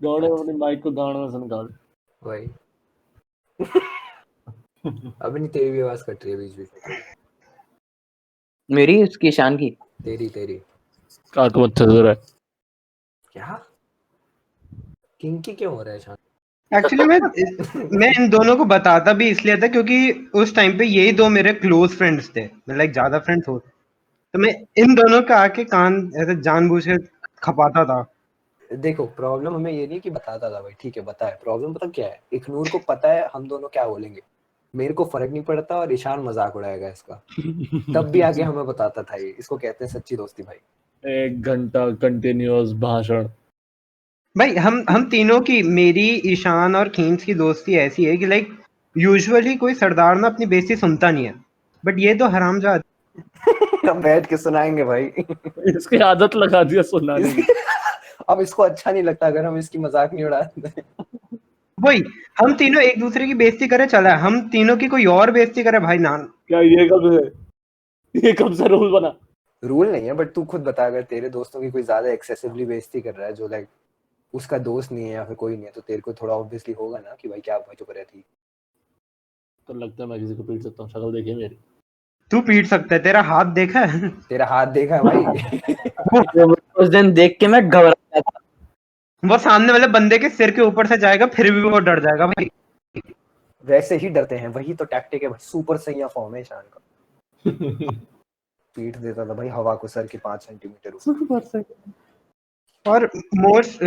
Speaker 3: गौड़े अपनी माइक को गाने में से निकाल।
Speaker 2: वही। अभी नहीं, तेरी भी आवाज कट रही है बीच बीच में थोड़ी।
Speaker 4: मेरी, उसकी, शान की।
Speaker 2: तेरी
Speaker 3: काट मत चल रहा है।
Speaker 2: क्या किंकी क्यों हो रहा है ईशान?
Speaker 1: एक्चुअली मैं इन दोनों को बताता भी इसलिए था क्योंकि उस टाइम पे यही दो मेरे क्लोज फ्रेंड्स थे, मैं लाइक ज्यादा फ्रेंड्स हो, तो मैं इन दोनों का आके कान ऐसे जानबूझ के खपाता था।
Speaker 2: देखो प्रॉब्लम हमें ये नहीं कि बताता था भाई, ठीक है बताए, प्रॉब्लम पता क्या है, इखनूर को पता है हम दोनों क्या बोलेंगे। मेरे को फर्क नहीं पड़ता और ईशान मजाक उड़ाएगा इसका, तब भी आगे हमें बताता था ये, इसको कहते हैं सच्ची दोस्ती भाई।
Speaker 3: 1 घंटा कंटिन्यूअस भाषण।
Speaker 1: भाई हम तीनों की, मेरी, ईशान और खीम्स की दोस्ती ऐसी है कि लाइक यूजुअली कोई सरदार ना अपनी बेइज्जती सुनता नहीं है, बट ये तो हरामजादा
Speaker 2: हम बैठ के सुनाएंगे भाई।
Speaker 3: इसकी आदत लगा दिया सुनाने की।
Speaker 2: अब इसको अच्छा नहीं लगता अगर हम इसकी मजाक नहीं उड़ाते।
Speaker 1: वही, हम तीनों एक दूसरे की बेइज्जती करे चला है, हम तीनों की कोई और बेइज्जती करे भाई ना।
Speaker 3: क्या ये कब है? ये कब से रूल बना?
Speaker 2: रूल नहीं है, बट तू खुद बता, अगर तेरे दोस्तों की कोई ज्यादा एक्सेसिवली बेइज्जती कर रहा है जो लाइक उसका दोस्त नहीं है या फिर कोई नहीं है, तो तेरे को थोड़ा ऑब्वियसली होगा ना कि भाई क्या भाई चुप रहे थी।
Speaker 3: तो लगता है मैं किसी को पीट सकता हूँ, शक्ल देखिए मेरी।
Speaker 1: तू पीट सकता है, तेरा हाथ देखा है?
Speaker 2: तेरा हाथ देखा है भाई।
Speaker 4: उस दिन देख के मैं घबरा गया था।
Speaker 1: वो सामने वाले बंदे के सिर के ऊपर से जाएगा फिर भी वो डर जाएगा भाई।
Speaker 2: वैसे ही डरते हैं, वही तो टैक्टिक है भाई, सुपर सैया फॉर्म है ईशान का। पीट देता था भाई हवा को सर के 5 सेंटीमीटर ऊपर।
Speaker 1: और मोस्ट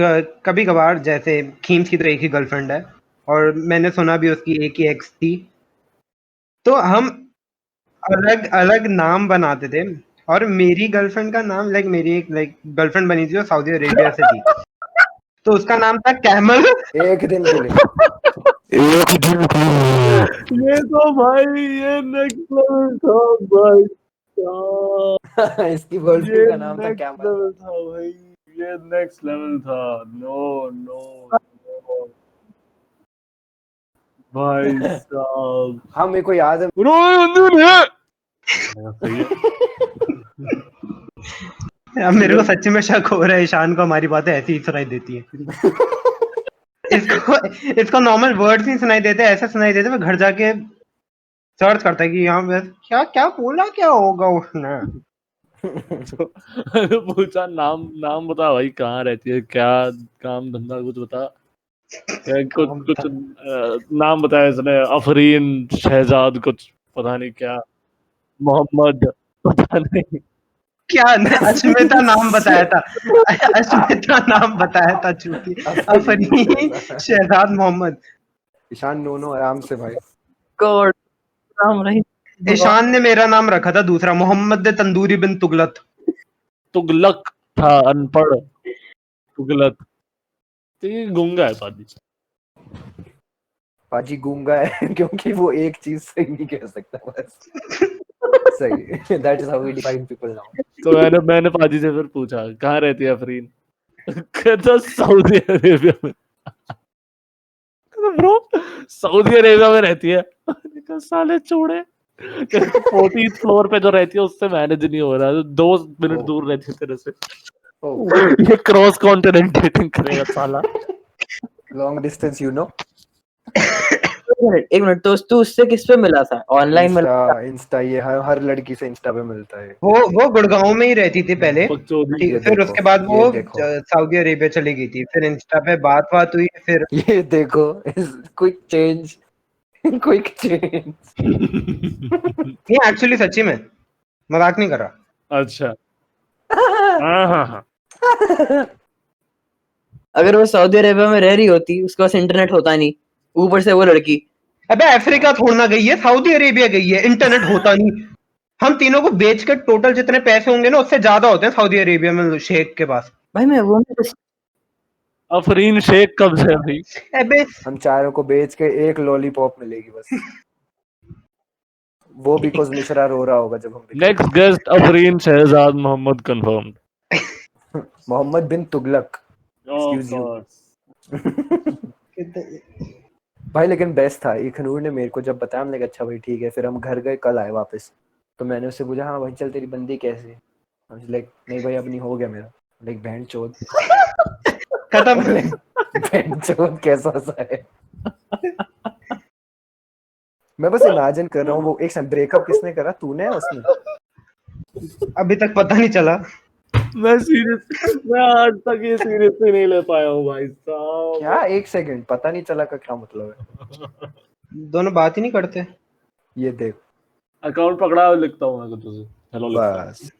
Speaker 1: कभी कभार जैसे खीम्स की तो एक ही गर्लफ्रेंड है और मैंने सुना भी उसकी एक ही एक्स थी, तो हम अलग अलग नाम बनाते थे। और मेरी गर्लफ्रेंड का नाम मेरी एक गर्लफ्रेंड बनी थी जो सऊदी अरेबिया से थी, तो उसका नाम था कैमल।
Speaker 2: एक दिन के लिए। एक दिन के लिए।
Speaker 3: ये तो भाई ये नेक्स्ट लेवल था भाई साहब।
Speaker 2: इसकी गर्लफ्रेंड
Speaker 3: ये
Speaker 2: का नाम था
Speaker 3: नेक्स्ट
Speaker 2: कैमल।
Speaker 3: लेवल था भाई, ये नेक्स्ट लेवल था। नो नो नो भाई साहब।
Speaker 2: हाँ मेरे को याद है।
Speaker 3: सही है।
Speaker 1: अब मेरे को सच्ची में शक हो रहा है ईशान को हमारी बातें ऐसी ही सुनाई देती है। इसको नॉर्मल वर्ड्स नहीं सुनाई देते, ऐसे सुनाई देते, वो घर जाके सर्च करता है कि यहाँ पे क्या क्या बोला, क्या होगा उसने।
Speaker 3: तो पूछा नाम नाम बता भाई, कहाँ रहती है, क्या काम धंधा कुछ बता। कुछ नाम बताया इसने, अफरीन, शहजाद, कुछ पता नहीं क्या, मोहम्मद, पता नहीं
Speaker 1: क्या अश्मिता नाम बताया था। अश्मिता नाम बताया था, झूठी। अफरीन, शहजाद, मोहम्मद।
Speaker 2: ईशान नो आराम से भाई।
Speaker 4: गॉड नाम रही।
Speaker 1: ईशान ने मेरा नाम रखा था दूसरा, मोहम्मद तंदूरी बिन तुगलक।
Speaker 3: तुगलक था, अनपढ़ तुगलक। तो ये गूंगा है पादी।
Speaker 2: पाजी गूंगा है क्योंकि वो एक चीज सही नहीं कह सकता बस। सही, that is how we define people now.
Speaker 3: तो मैंने पाजी से फिर पूछा कहाँ रहती है अफरीन, कहता सऊदी अरेबिया में। ब्रो सऊदी अरेबिया में रहती है, मैंने कहा साले चूड़े, 14th फ्लोर पे जो रहती है उससे मैनेज नहीं हो रहा, 2 मिनट दूर रहती है तेरे से। ये क्रॉस कॉन्टिनेंट डेटिंग करेगा साला।
Speaker 2: Long distance you know.
Speaker 4: एक मिनट, तो तू उससे किस पे मिला था? ऑनलाइन मिला?
Speaker 2: इंस्टा ये हर लड़की से इंस्टा पे मिलता है।
Speaker 1: वो गुड़गांव में ही रहती थी पहले,
Speaker 3: बकचोदी।
Speaker 2: ये
Speaker 1: फिर
Speaker 2: देखो,
Speaker 1: उसके बाद वो
Speaker 2: ये देखो।
Speaker 1: सऊदी अरेबिया चली गई थी, फिर इंस्टा पे बात हुई, फिर
Speaker 2: ये देखो, क्विक चेंज, क्विक चेंज।
Speaker 1: ये एक्चुअली सच्ची में मजाक नहीं कर रहा।
Speaker 3: अच्छा हाँ।
Speaker 4: अगर वो सऊदी अरेबिया में रह रही होती, उसके पास इंटरनेट होता नहीं, ऊपर से वो लड़की।
Speaker 1: अबे अफ्रीका छोड़ना गई है, सऊदी अरेबिया गई है, इंटरनेट होता नहीं। हम तीनों को बेच के टोटल जितने पैसे होंगे ना उससे ज्यादा होते हैं सऊदी अरेबिया में शेख के पास।
Speaker 4: भाई मैं वो
Speaker 3: अफरीन शेख कब से भाई?
Speaker 1: अबे
Speaker 2: हम चारों को बेच के एक लॉलीपॉप मिलेगी बस। वो बिकॉज मिश्रा रो रहा होगा जब हम
Speaker 3: next guest Afreen Shahzad Mohammad confirmed.
Speaker 2: Mohammad bin Tughlaq. Excuse you. भाई लेकिन बेस्ट था, इखनूर ने मेरे को जब बताया, हमने कहा अच्छा भाई ठीक है। फिर हम घर गए, कल आए वापस, तो मैंने उससे पूछा हाँ भाई चल तेरी बंदी कैसे है? लाइक नहीं भाई अब नहीं, हो गया मेरा। लाइक बहन चोद
Speaker 1: खत्म।
Speaker 2: बहन चोद कैसा सा है। मैं बस इमेजिन कर रहा हूँ वो एक ब्रेकअप किसने करा, तूने या उसने?
Speaker 1: अभी तक पता नहीं चला।
Speaker 3: मैं आज तक ये सीरियसली नहीं ले पाया हूँ भाई साहब।
Speaker 2: क्या 1 सेकंड पता नहीं चला का क्या मतलब है?
Speaker 1: दोनों बात ही नहीं करते।
Speaker 2: ये देख,
Speaker 3: अकाउंट पकड़ा लिखता हूँ मैं तुझे, हेलो लिखता हूँ।
Speaker 2: बस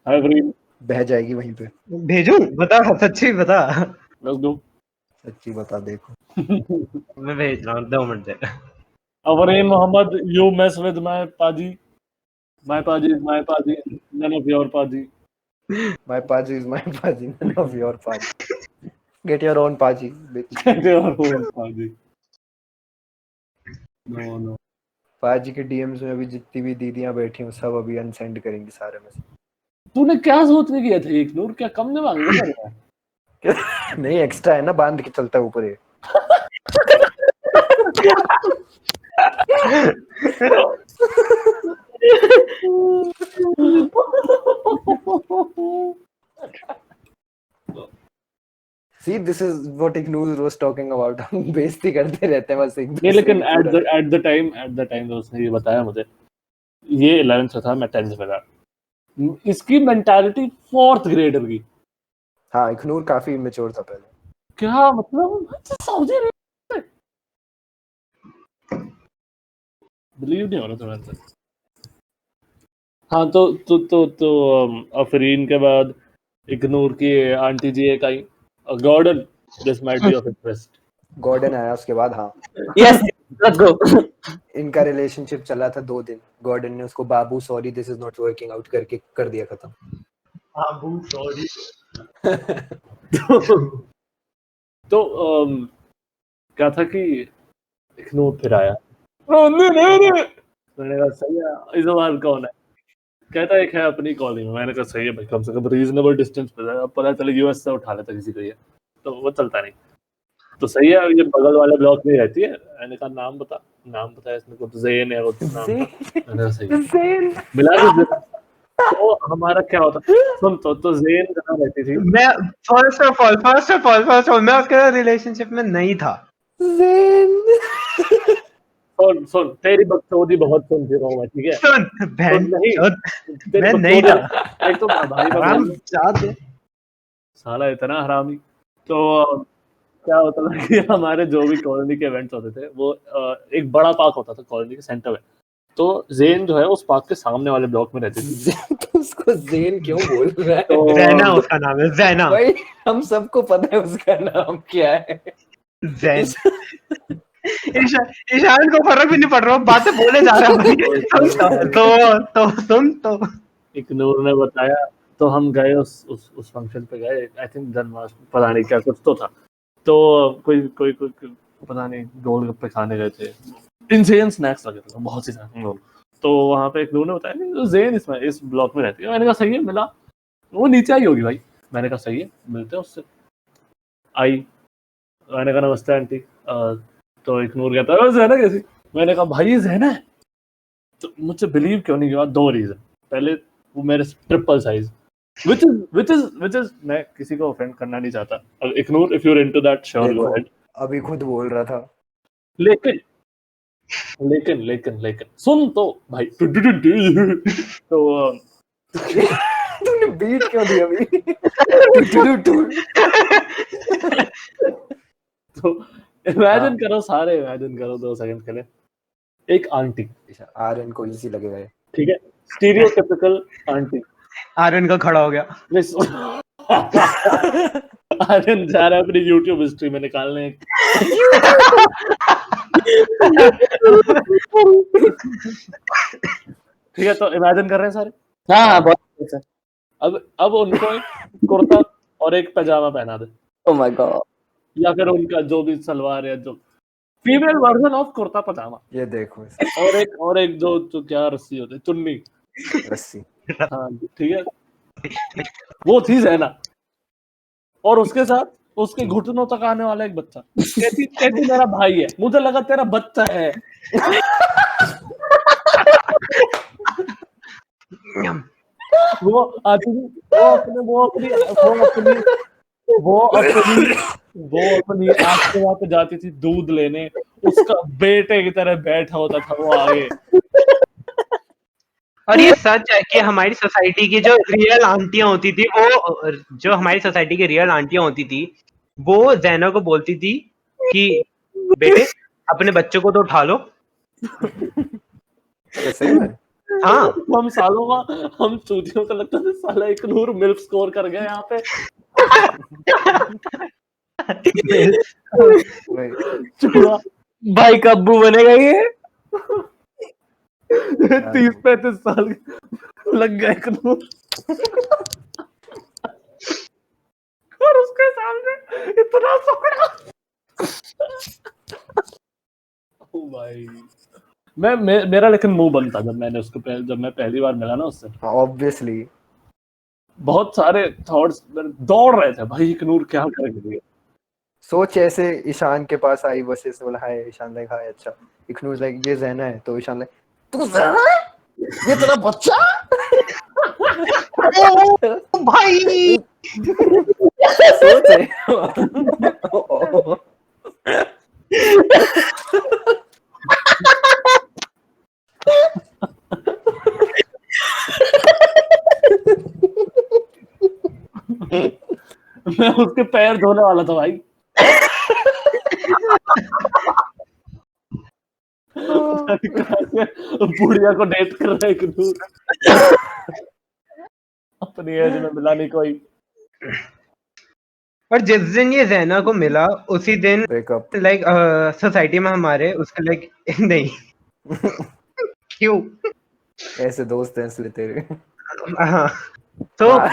Speaker 3: हाय अफरीन,
Speaker 2: बह जाएगी वहीं पे।
Speaker 1: भेजूं? बता, सच्ची बता।
Speaker 3: Let's do.
Speaker 2: सच्ची बता, देखो
Speaker 1: मैं भेज रहा हूँ, 2 minute they.
Speaker 3: Awarin Muhammad, you mess with my Paji. My Paji is my Paji, none of your Paji.
Speaker 2: My Paji is my Paji, none of your Paji. Get your own Paji, bitch.
Speaker 3: Get your own Paji. No.
Speaker 2: पाजी के डीएम्स में अभी जितनी भी दीदियां बैठी हैं सब अभी अनसेंड करेंगी सारे में से।
Speaker 3: तूने क्या सोच के किया था एक नूर, क्या कम दिमाग में कर रहा है?
Speaker 2: नहीं एक्स्ट्रा है ना, बांध के चलता है ऊपर ये। See, this is what Ignore was talking about. हम बेइज्जती करते रहते हैं बस एक
Speaker 3: नहीं, लेकिन at the time तो उसने ये बताया मुझे, ये 11th में था, मैं 10th में था, इसकी मेंटालिटी 4th ग्रेडर की।
Speaker 2: हाँ, इग्नोर काफी इमेच्योर था पहले।
Speaker 3: क्या मतलब, सऊदी अरेबिया बिलीव नहीं हो रहा था मुझे। हाँ तो अफरीन के बाद इग्नोर की आंटी जी एक आई, Gordon, this might be of interest.
Speaker 2: Gordon आया उसके बाद। हाँ
Speaker 4: यस, लेट्स गो।
Speaker 2: इनका रिलेशनशिप चला था 2 दिन। गॉर्डन ने उसको बाबू sorry this is not working out करके कर दिया खत्म।
Speaker 1: बाबू सॉरी।
Speaker 3: तो क्या था कि इग्नोर फिर आया, मैंने कहा सही है, इस बार कौन है? कहता एक है अपनी कॉलेज में। मैंने कहा सही है भाई, कम से कम रीजनेबल डिस्टेंस पे है, अब पता चले यूएस से उठा लेता किसी को ये, तो वो चलता नहीं। तो सही है, ये बगल वाले ब्लॉक में रहती है। मैंने कहा नाम बताया इसने को, ज़ेन है वो नाम था। मैंने कहा सही है, मिला के। तो हमारा क्या होता, सुन तो ज़ेन जहाँ रहती थी,
Speaker 1: मैं फर्स्ट ऑफ ऑल मैं उसके रिलेशनशिप में नहीं था।
Speaker 3: सुन तेरी बकचोदी बहुत सुन चुका हूँ मैं, ठीक है?
Speaker 1: सुन बहन
Speaker 3: नहीं,
Speaker 1: मैं नहीं था।
Speaker 3: एक तो भाई
Speaker 1: हराम जात है।
Speaker 3: साला इतना हरामी। तो क्या होता था कि हमारे जो भी कॉलोनी के इवेंट्स होते थे, वो एक बड़ा पार्क होता था कॉलोनी के सेंटर में। तो ज़ेन जो है उस पार्क के सामने वाले ब्लॉक में रहती थी।
Speaker 2: तो उसको ज़ेन क्यों बोल रहा है?
Speaker 3: तो
Speaker 1: ज़ैना उसका नाम है, ज़ैना।
Speaker 2: भाई हम सबको पता है उसका नाम क्या है।
Speaker 1: ज़ैन। ईशान को फर्क भी नहीं पड़ रहा, बातें बोले जा रहा है भाई। तो सुन तो
Speaker 3: इग्नोर ने बताया, तो हम गए उस फंक्शन पे गए। आई थिंक जन्माष्टमी, पता नहीं क्या कुछ तो था। तो कोई पता नहीं गोलगप्पे खाने गए थे, इंसेन स्नैक्स लगे थे बहुत सी सारे। तो वहाँ पे इग्नोर ने बताया कि ज़ेन इसमें इस ब्लॉक में रहती है। मैंने कहा सही है, मिला, वो नीचे आई होगी भाई। मैंने कहा सही है, मिलते हैं उससे। आई, मैंने कहा नमस्ते आंटी। तो इग्नोर कहता है ज़ैना कैसी? मैंने कहा भाई ये ज़ैना है। तो मुझसे बिलीव क्यों नहीं किया? 2 रीजन। पहले वो मेरे ट्रिपल साइज, which is मैं किसी को ऑफेंड करना नहीं चाहता। Ignore, if you are into that, sure go ahead.
Speaker 2: अभी खुद बोल रहा था।
Speaker 3: लेकिन सुन तो भाई, तो
Speaker 2: तूने बीट क्यों दिया अभी?
Speaker 3: तो इमेजिन करो, सारे इमेजिन करो 2 सेकंड के लिए, एक आंटी,
Speaker 2: आर्यन को इजी लगेगा ये,
Speaker 3: ठीक है, स्टीरियोटिपिकल आंटी।
Speaker 1: आर्यन का खड़ा हो गया।
Speaker 3: आर्यन जा रहा है अपनी YouTube हिस्ट्री में निकालने। ठीक है, तो इमेजिन कर रहे हैं सारे।
Speaker 4: हाँ बहुत सर।
Speaker 3: अब उनको एक कुर्ता और एक पैजामा पहना दे,
Speaker 4: ओह माय गॉड,
Speaker 3: या फिर उनका जो भी सलवार है, जो फीमेल वर्जन ऑफ कुर्ता पजामा,
Speaker 2: ये देखो
Speaker 3: और एक जो क्या रस्सी होती है, चुन्नी,
Speaker 2: रस्सी।
Speaker 3: हाँ ठीक है, वो थी ज़ैना। और उसके साथ उसके घुटनों तक आने वाला एक बच्चा। कहती मेरा भाई है, मुझे लगा तेरा बच्चा है। वो आती थी, वो अपनी एक्टिवा पे जाती थी दूध लेने, उसका बेटे की तरह बैठा होता था वो आगे।
Speaker 1: और ये सच है कि हमारी सोसाइटी की जो रियल आंटियां होती थी, वो ज़ैना को बोलती थी कि बेटे अपने बच्चों को तो उठा लो।
Speaker 2: सही में?
Speaker 1: हाँ,
Speaker 3: हम सालों का, हम चूतियों का लगता था साला इग्नोर मिल्क स्कोर कर गया यहाँ पे। चूहा
Speaker 4: भाई कब्बू बनेगा ये।
Speaker 3: 30-35 साल लग गए इग्नोर और उसके सामने इतना सोना। ओ भाई मेरा लेकिन मुंह बंद था जब मैं पहली बार मिला ना उससे।
Speaker 2: ऑब्वियसली
Speaker 3: बहुत सारे थॉट्स दौड़ रहे थे भाई इग्नोर क्या करेंगे।
Speaker 2: सोच ऐसे ईशान के पास आई बस ऐसे बोला हाय, ईशान लाइक हाय, अच्छा इग्नोर लाइक ये ज़ैना है, तो ईशान लाइक तू ज़ैना है? ये तेरा बच्चा?
Speaker 1: ओ भाई
Speaker 2: सोच रहे हो?
Speaker 3: मैं उसके पैर धोने वाला था भाई। बुढ़िया को डेट कर रहा है इग्नोर। अपनी एज में मिला नहीं कोई।
Speaker 1: और जिस दिन ये ज़ैना को मिला उसी दिन
Speaker 2: ब्रेकअप।
Speaker 1: लाइक सोसाइटी में हमारे उसका लाइक नहीं क्यों
Speaker 2: ऐसे दोस्त हैं इसलिए तेरे।
Speaker 1: हाँ तो
Speaker 2: हाँ।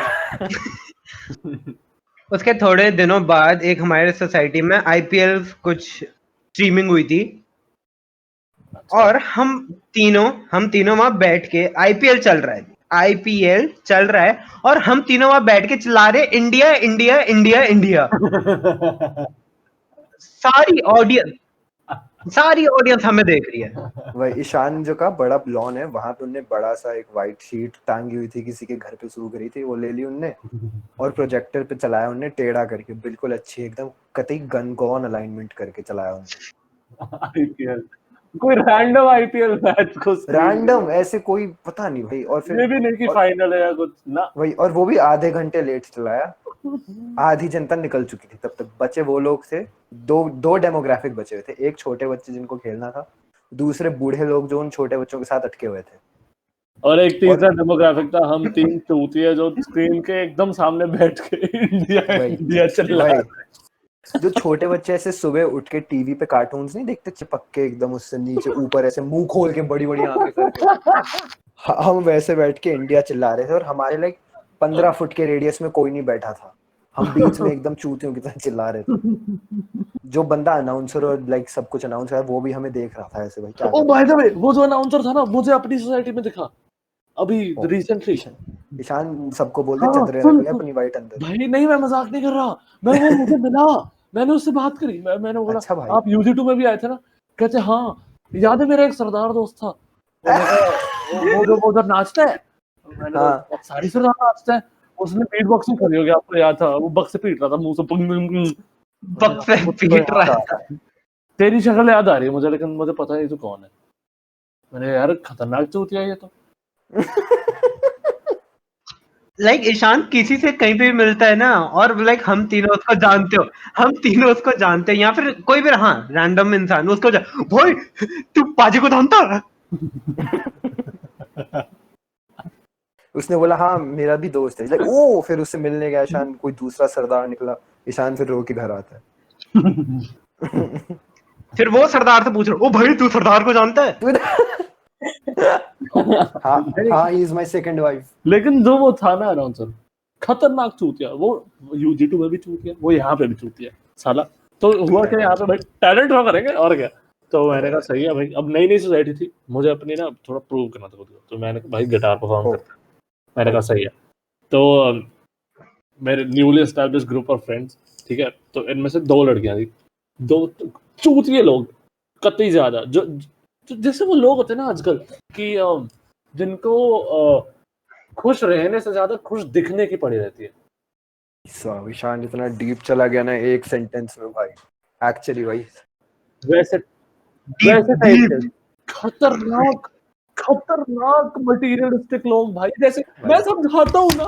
Speaker 1: उसके थोड़े दिनों बाद एक हमारे सोसाइटी में आईपीएल कुछ स्ट्रीमिंग हुई थी और हम तीनों वहां बैठ के आईपीएल चल रहा है और हम तीनों वहां बैठ के चला रहे इंडिया इंडिया इंडिया इंडिया। सारी ऑडियंस हमें देख रही है।
Speaker 2: वही ईशान जो का बड़ा लॉन है, वहां पे उनने बड़ा सा एक वाइट शीट टांगी हुई थी, किसी के घर पे सूख रही थी, वो ले ली उनने और प्रोजेक्टर पे चलाया उनने टेढ़ा करके, बिल्कुल अच्छी एकदम कतई गन अलाइनमेंट करके चलाया उनने।
Speaker 3: आईपीएल कोई रैंडम आईपीएल मैच को
Speaker 2: रैंडम ऐसे कोई पता नहीं भाई। और फिर
Speaker 3: ये भी नहीं कि फाइनल है या कुछ ना।
Speaker 2: वही, और वो भी आधे घंटे लेट चलाया। आधी जनता निकल चुकी थी तब तक, बचे वो लोग थे, दो डेमोग्राफिक बचे हुए थे, एक छोटे बच्चे जिनको खेलना था, दूसरे बूढ़े लोग जो उन छोटे बच्चों के साथ अटके हुए थे,
Speaker 3: और एक तीसरा डेमोग्राफिक था हम तीन चूतिए जो स्क्रीन के एकदम सामने बैठ के इंडिया चिल्ला रहे थे।
Speaker 2: जो छोटे बच्चे ऐसे सुबह उठ के टीवी पे कार्टून्स नहीं देखते चिपक के एकदम उससे नीचे ऊपर ऐसे मुंह खोल के बड़ी बड़ी आंखें करके, हम वैसे बैठ के इंडिया चिल्ला रहे थे और हमारे लाइक 15 फुट के रेडियस में कोई नहीं बैठा था, हम बीच में एकदम चूतियों की तरह चिल्ला रहे थे। जो बंदा अनाउंसर और लाइक सब कुछ अनाउंस कर वो भी हमें देख रहा था ऐसे, भाई क्या
Speaker 3: ओ बाय द वे वो जो अनाउंसर था ना मुझे अपनी सोसाइटी में दिखा अभी रिसेंटली।
Speaker 2: ईशान सबको बोलते
Speaker 3: हाँ,
Speaker 2: चदरे रख ले अपनी वाइट अंदर।
Speaker 3: भाई नहीं मैं मजाक नहीं कर रहा, मैं वो मुझे मिला, मैंने उससे बात करी, मैंने बोला
Speaker 2: अच्छा भाई।
Speaker 3: आप UG2 में भी आए थे ना, कहते हाँ याद है मेरा एक सरदार दोस्त था, वो जो उधर नाचता है, मैंने बोला सारी सरदार नाचता है, उसने बीट बॉक्सिंग करी होगी आपको याद था, वो बक से पीट रहा था मुंह से
Speaker 1: बक से पीट रहा था।
Speaker 3: तेरी शक्ल याद आ रही है मुझे लेकिन मुझे पता नहीं तू कौन है। मैंने यार खतरनाक चूतिया ये तो।
Speaker 1: लाइक ईशान किसी से कहीं पे भी मिलता है ना और लाइक हम तीनों उसको जानते हो या फिर कोई भी हाँ रैंडम इंसान उसको भाई तू पाजी को जानता है।
Speaker 2: उसने बोला हाँ मेरा भी दोस्त है, लाइक ओ फिर उससे मिलने गया ईशान, कोई दूसरा सरदार निकला, ईशान फिर रो के घर आता है।
Speaker 1: फिर वो सरदार से पूछ रहा ओ भाई तू सरदार को जानता है।
Speaker 2: हाँ he is my second wife.
Speaker 3: लेकिन जो वो था ना अनाउंसर खतरनाक चूतिया, वो UG2 में भी चूतिया, वो यहाँ पे भी चूतिया साला। तो हुआ क्या यहाँ पे भाई टैलेंट ड्रॉ करेंगे और क्या, तो मैंने कहा सही है भाई, अब नई सोसाइटी थी मुझे अपनी ना थोड़ा प्रूव करना था खुद को, तो मैंने कहा भाई गिटार परफॉर्म करता है, मैंने कहा सही है। तो मेरे newly established group of friends, ठीक है, तो इनमें से 2 लड़कियां थी, 2 चूतिए लोग कतई ज्यादा, जो जैसे वो लोग होते हैं ना आजकल कि जिनको खुश रहने से ज्यादा खुश दिखने की पड़ी रहती है।
Speaker 2: ईशान इतना डीप चला गया ना एक सेंटेंस में भाई, एक्चुअली भाई
Speaker 3: वैसे टाइप के खतरनाक मटेरियलिस्टिक लोग भाई, जैसे मैं समझाता हूँ ना।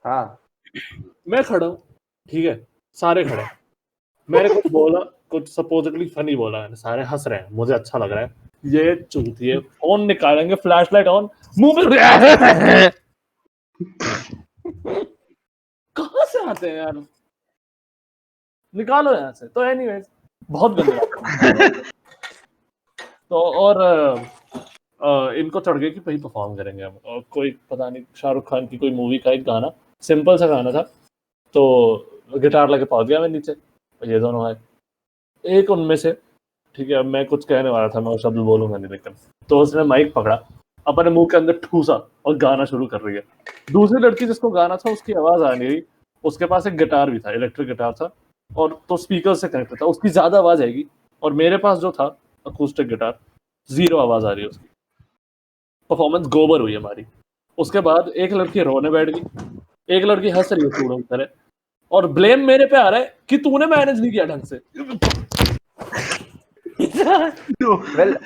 Speaker 3: हाँ मैं खड़ा हूँ, ठीक है, सारे खड़े, मैंने कुछ बोला, कुछ सपोजिटली फनी बोला, मैंने, सारे हंस रहे हैं, मुझे अच्छा लग रहा है, ये चूतिए फोन निकालेंगे, फ्लैशलाइट ऑन, मुंह में कहाँ से आते हैं यार, निकालो यहाँ से। तो एनीवेज बहुत गंदा तो और इनको चढ़ गए कि भाई परफॉर्म करेंगे हम, और कोई पता नहीं शाहरुख खान की कोई मूवी का एक गाना, सिंपल सा गाना था, तो गिटार लेके पहुंच गया मैं नीचे, ये दोनों आए, एक उनमें से, ठीक है, अब मैं कुछ कहने वाला था, मैं वो शब्द बोलूंगा नहीं, लेकिन तो उसने माइक पकड़ा, अपने मुंह के अंदर ठूसा और गाना शुरू कर रही है। दूसरी लड़की जिसको गाना था उसकी आवाज आ नहीं रही, उसके पास एक गिटार भी था, इलेक्ट्रिक गिटार था, और तो स्पीकर से कनेक्टेड था, उसकी ज्यादा आवाज आएगी, और मेरे पास जो था अकूस्टिक गिटार, 0 आवाज आ रही है उसकी। परफॉर्मेंस गोबर हुई हमारी। उसके बाद एक लड़की रोने बैठ गई, एक लड़की हंस रही है चूड़ों की तरह, और ब्लेम मेरे पे आ रहा है कि तूने मैनेज नहीं किया ढंग से।
Speaker 2: वेल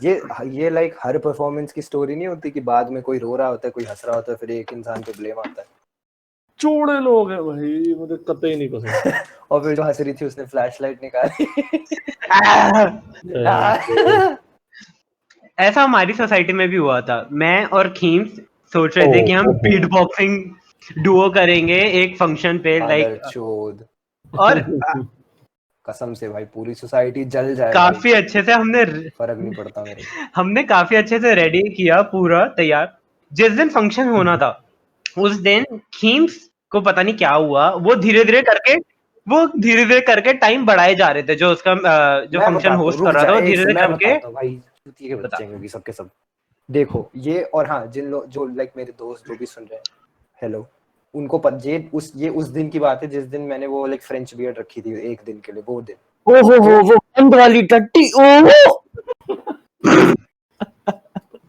Speaker 2: ये लाइक हर परफॉर्मेंस की स्टोरी नहीं होती कि बाद में कोई रो रहा होता है, कोई हंस रहा होता है, फिर एक इंसान पे ब्लेम आता है।
Speaker 3: चूड़े लोग हैं भाई, मुझे कतई नहीं पसंद।
Speaker 2: और फिर जो हंस रही थी उसने फ्लैशलाइट निकाली।
Speaker 1: ऐसा हमारी सोसाइटी में भी हुआ था। मैं और खीम्स सोच रहे थे कि हम बीट बॉक्सिंग डुओ करेंगे एक फंक्शन पे, लाइक,
Speaker 2: चोद
Speaker 1: और
Speaker 2: कसम से भाई पूरी सोसाइटी जल जाए
Speaker 1: काफी
Speaker 2: भाई,
Speaker 1: अच्छे से हमने
Speaker 2: फर्क नहीं पड़ता मेरे को।
Speaker 1: हमने काफी अच्छे से रेडी किया, पूरा तैयार। जिस दिन फंक्शन होना था उस दिन खीम्स को पता नहीं क्या हुआ, वो धीरे धीरे करके टाइम बढ़ाए जा रहे थे, जो उसका जो
Speaker 2: मैं
Speaker 1: फंक्शन
Speaker 2: बताता हूँ,
Speaker 1: होस्ट
Speaker 2: रुक
Speaker 1: कर रहा
Speaker 2: जा
Speaker 1: था वो
Speaker 2: एक
Speaker 1: धीरे
Speaker 2: से,
Speaker 1: धीरे
Speaker 2: मैं
Speaker 1: करके
Speaker 2: बताता हूँ भाई, चूतिए के
Speaker 1: बता।
Speaker 2: बच्चे हैं सबके सब। देखो ये, और हाँ, जिन लोग जो लाइक मेरे दोस्त जो भी सुन रहे हैं, हेलो, उनको ये उस दिन की बात है जिस दिन मैंने वो लाइक फ्रेंच बियर्ड रखी थी एक दिन के लिए, वो दिन।
Speaker 4: ओहो वो बंद वाली टट्टी, ओहो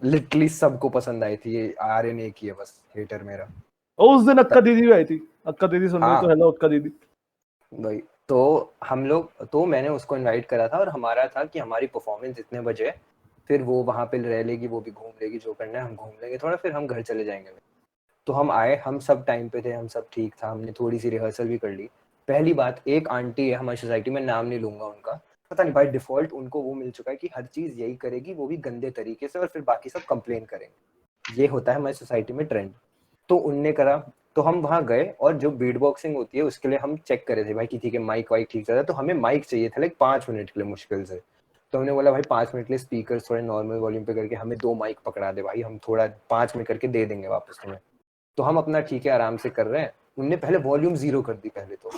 Speaker 2: लिटरली सबको पसंद आई थी, ये आर्यन की है बस हेटर मेरा।
Speaker 3: उस दिन अक्का दीदी भी आई थी, अक्का दीदी सुन रही
Speaker 2: हाँ
Speaker 3: तो हेलो अक्का दीदी।
Speaker 2: भाई, तो हम लोग, तो मैंने उसको इनवाइट करा था, और हमारा था कि हमारी परफॉर्मेंस इतने बजे है, फिर वो वहां पे रह लेगी, वो भी घूम लेगी, जो करना है हम घूम लेंगे थोड़ा, फिर हम घर चले जाएंगे। तो हम आए, हम सब टाइम पे थे, हम सब ठीक था, हमने थोड़ी सी रिहर्सल भी कर ली। पहली बात, एक आंटी है हमारी सोसाइटी में, नाम नहीं लूंगा उनका, पता नहीं बाय डिफॉल्ट उनको वो मिल चुका है कि हर चीज यही करेगी, वो भी गंदे तरीके से, और फिर बाकी सब कंप्लेन करेंगे। ये होता है हमारी सोसाइटी में ट्रेंड। तो उनने करा, तो हम वहां गए, और जो बीट बॉक्सिंग होती है उसके लिए हम चेक करे थे भाई कि ठीक है माइक वाइक ठीक चल रहा है, तो हमें माइक चाहिए था लाइक 5 मिनट के लिए मुश्किल से। तो हमने बोला भाई 5 मिनट के लिए स्पीकर थोड़े नॉर्मल वॉल्यूम पे करके हमें 2 माइक पकड़ा दे भाई, हम थोड़ा 5 मिनट करके दे देंगे वापस तुम्हें। तो हम अपना ठीक है आराम से कर रहे हैं, उनने पहले वॉल्यूम 0 कर दी पहले, तो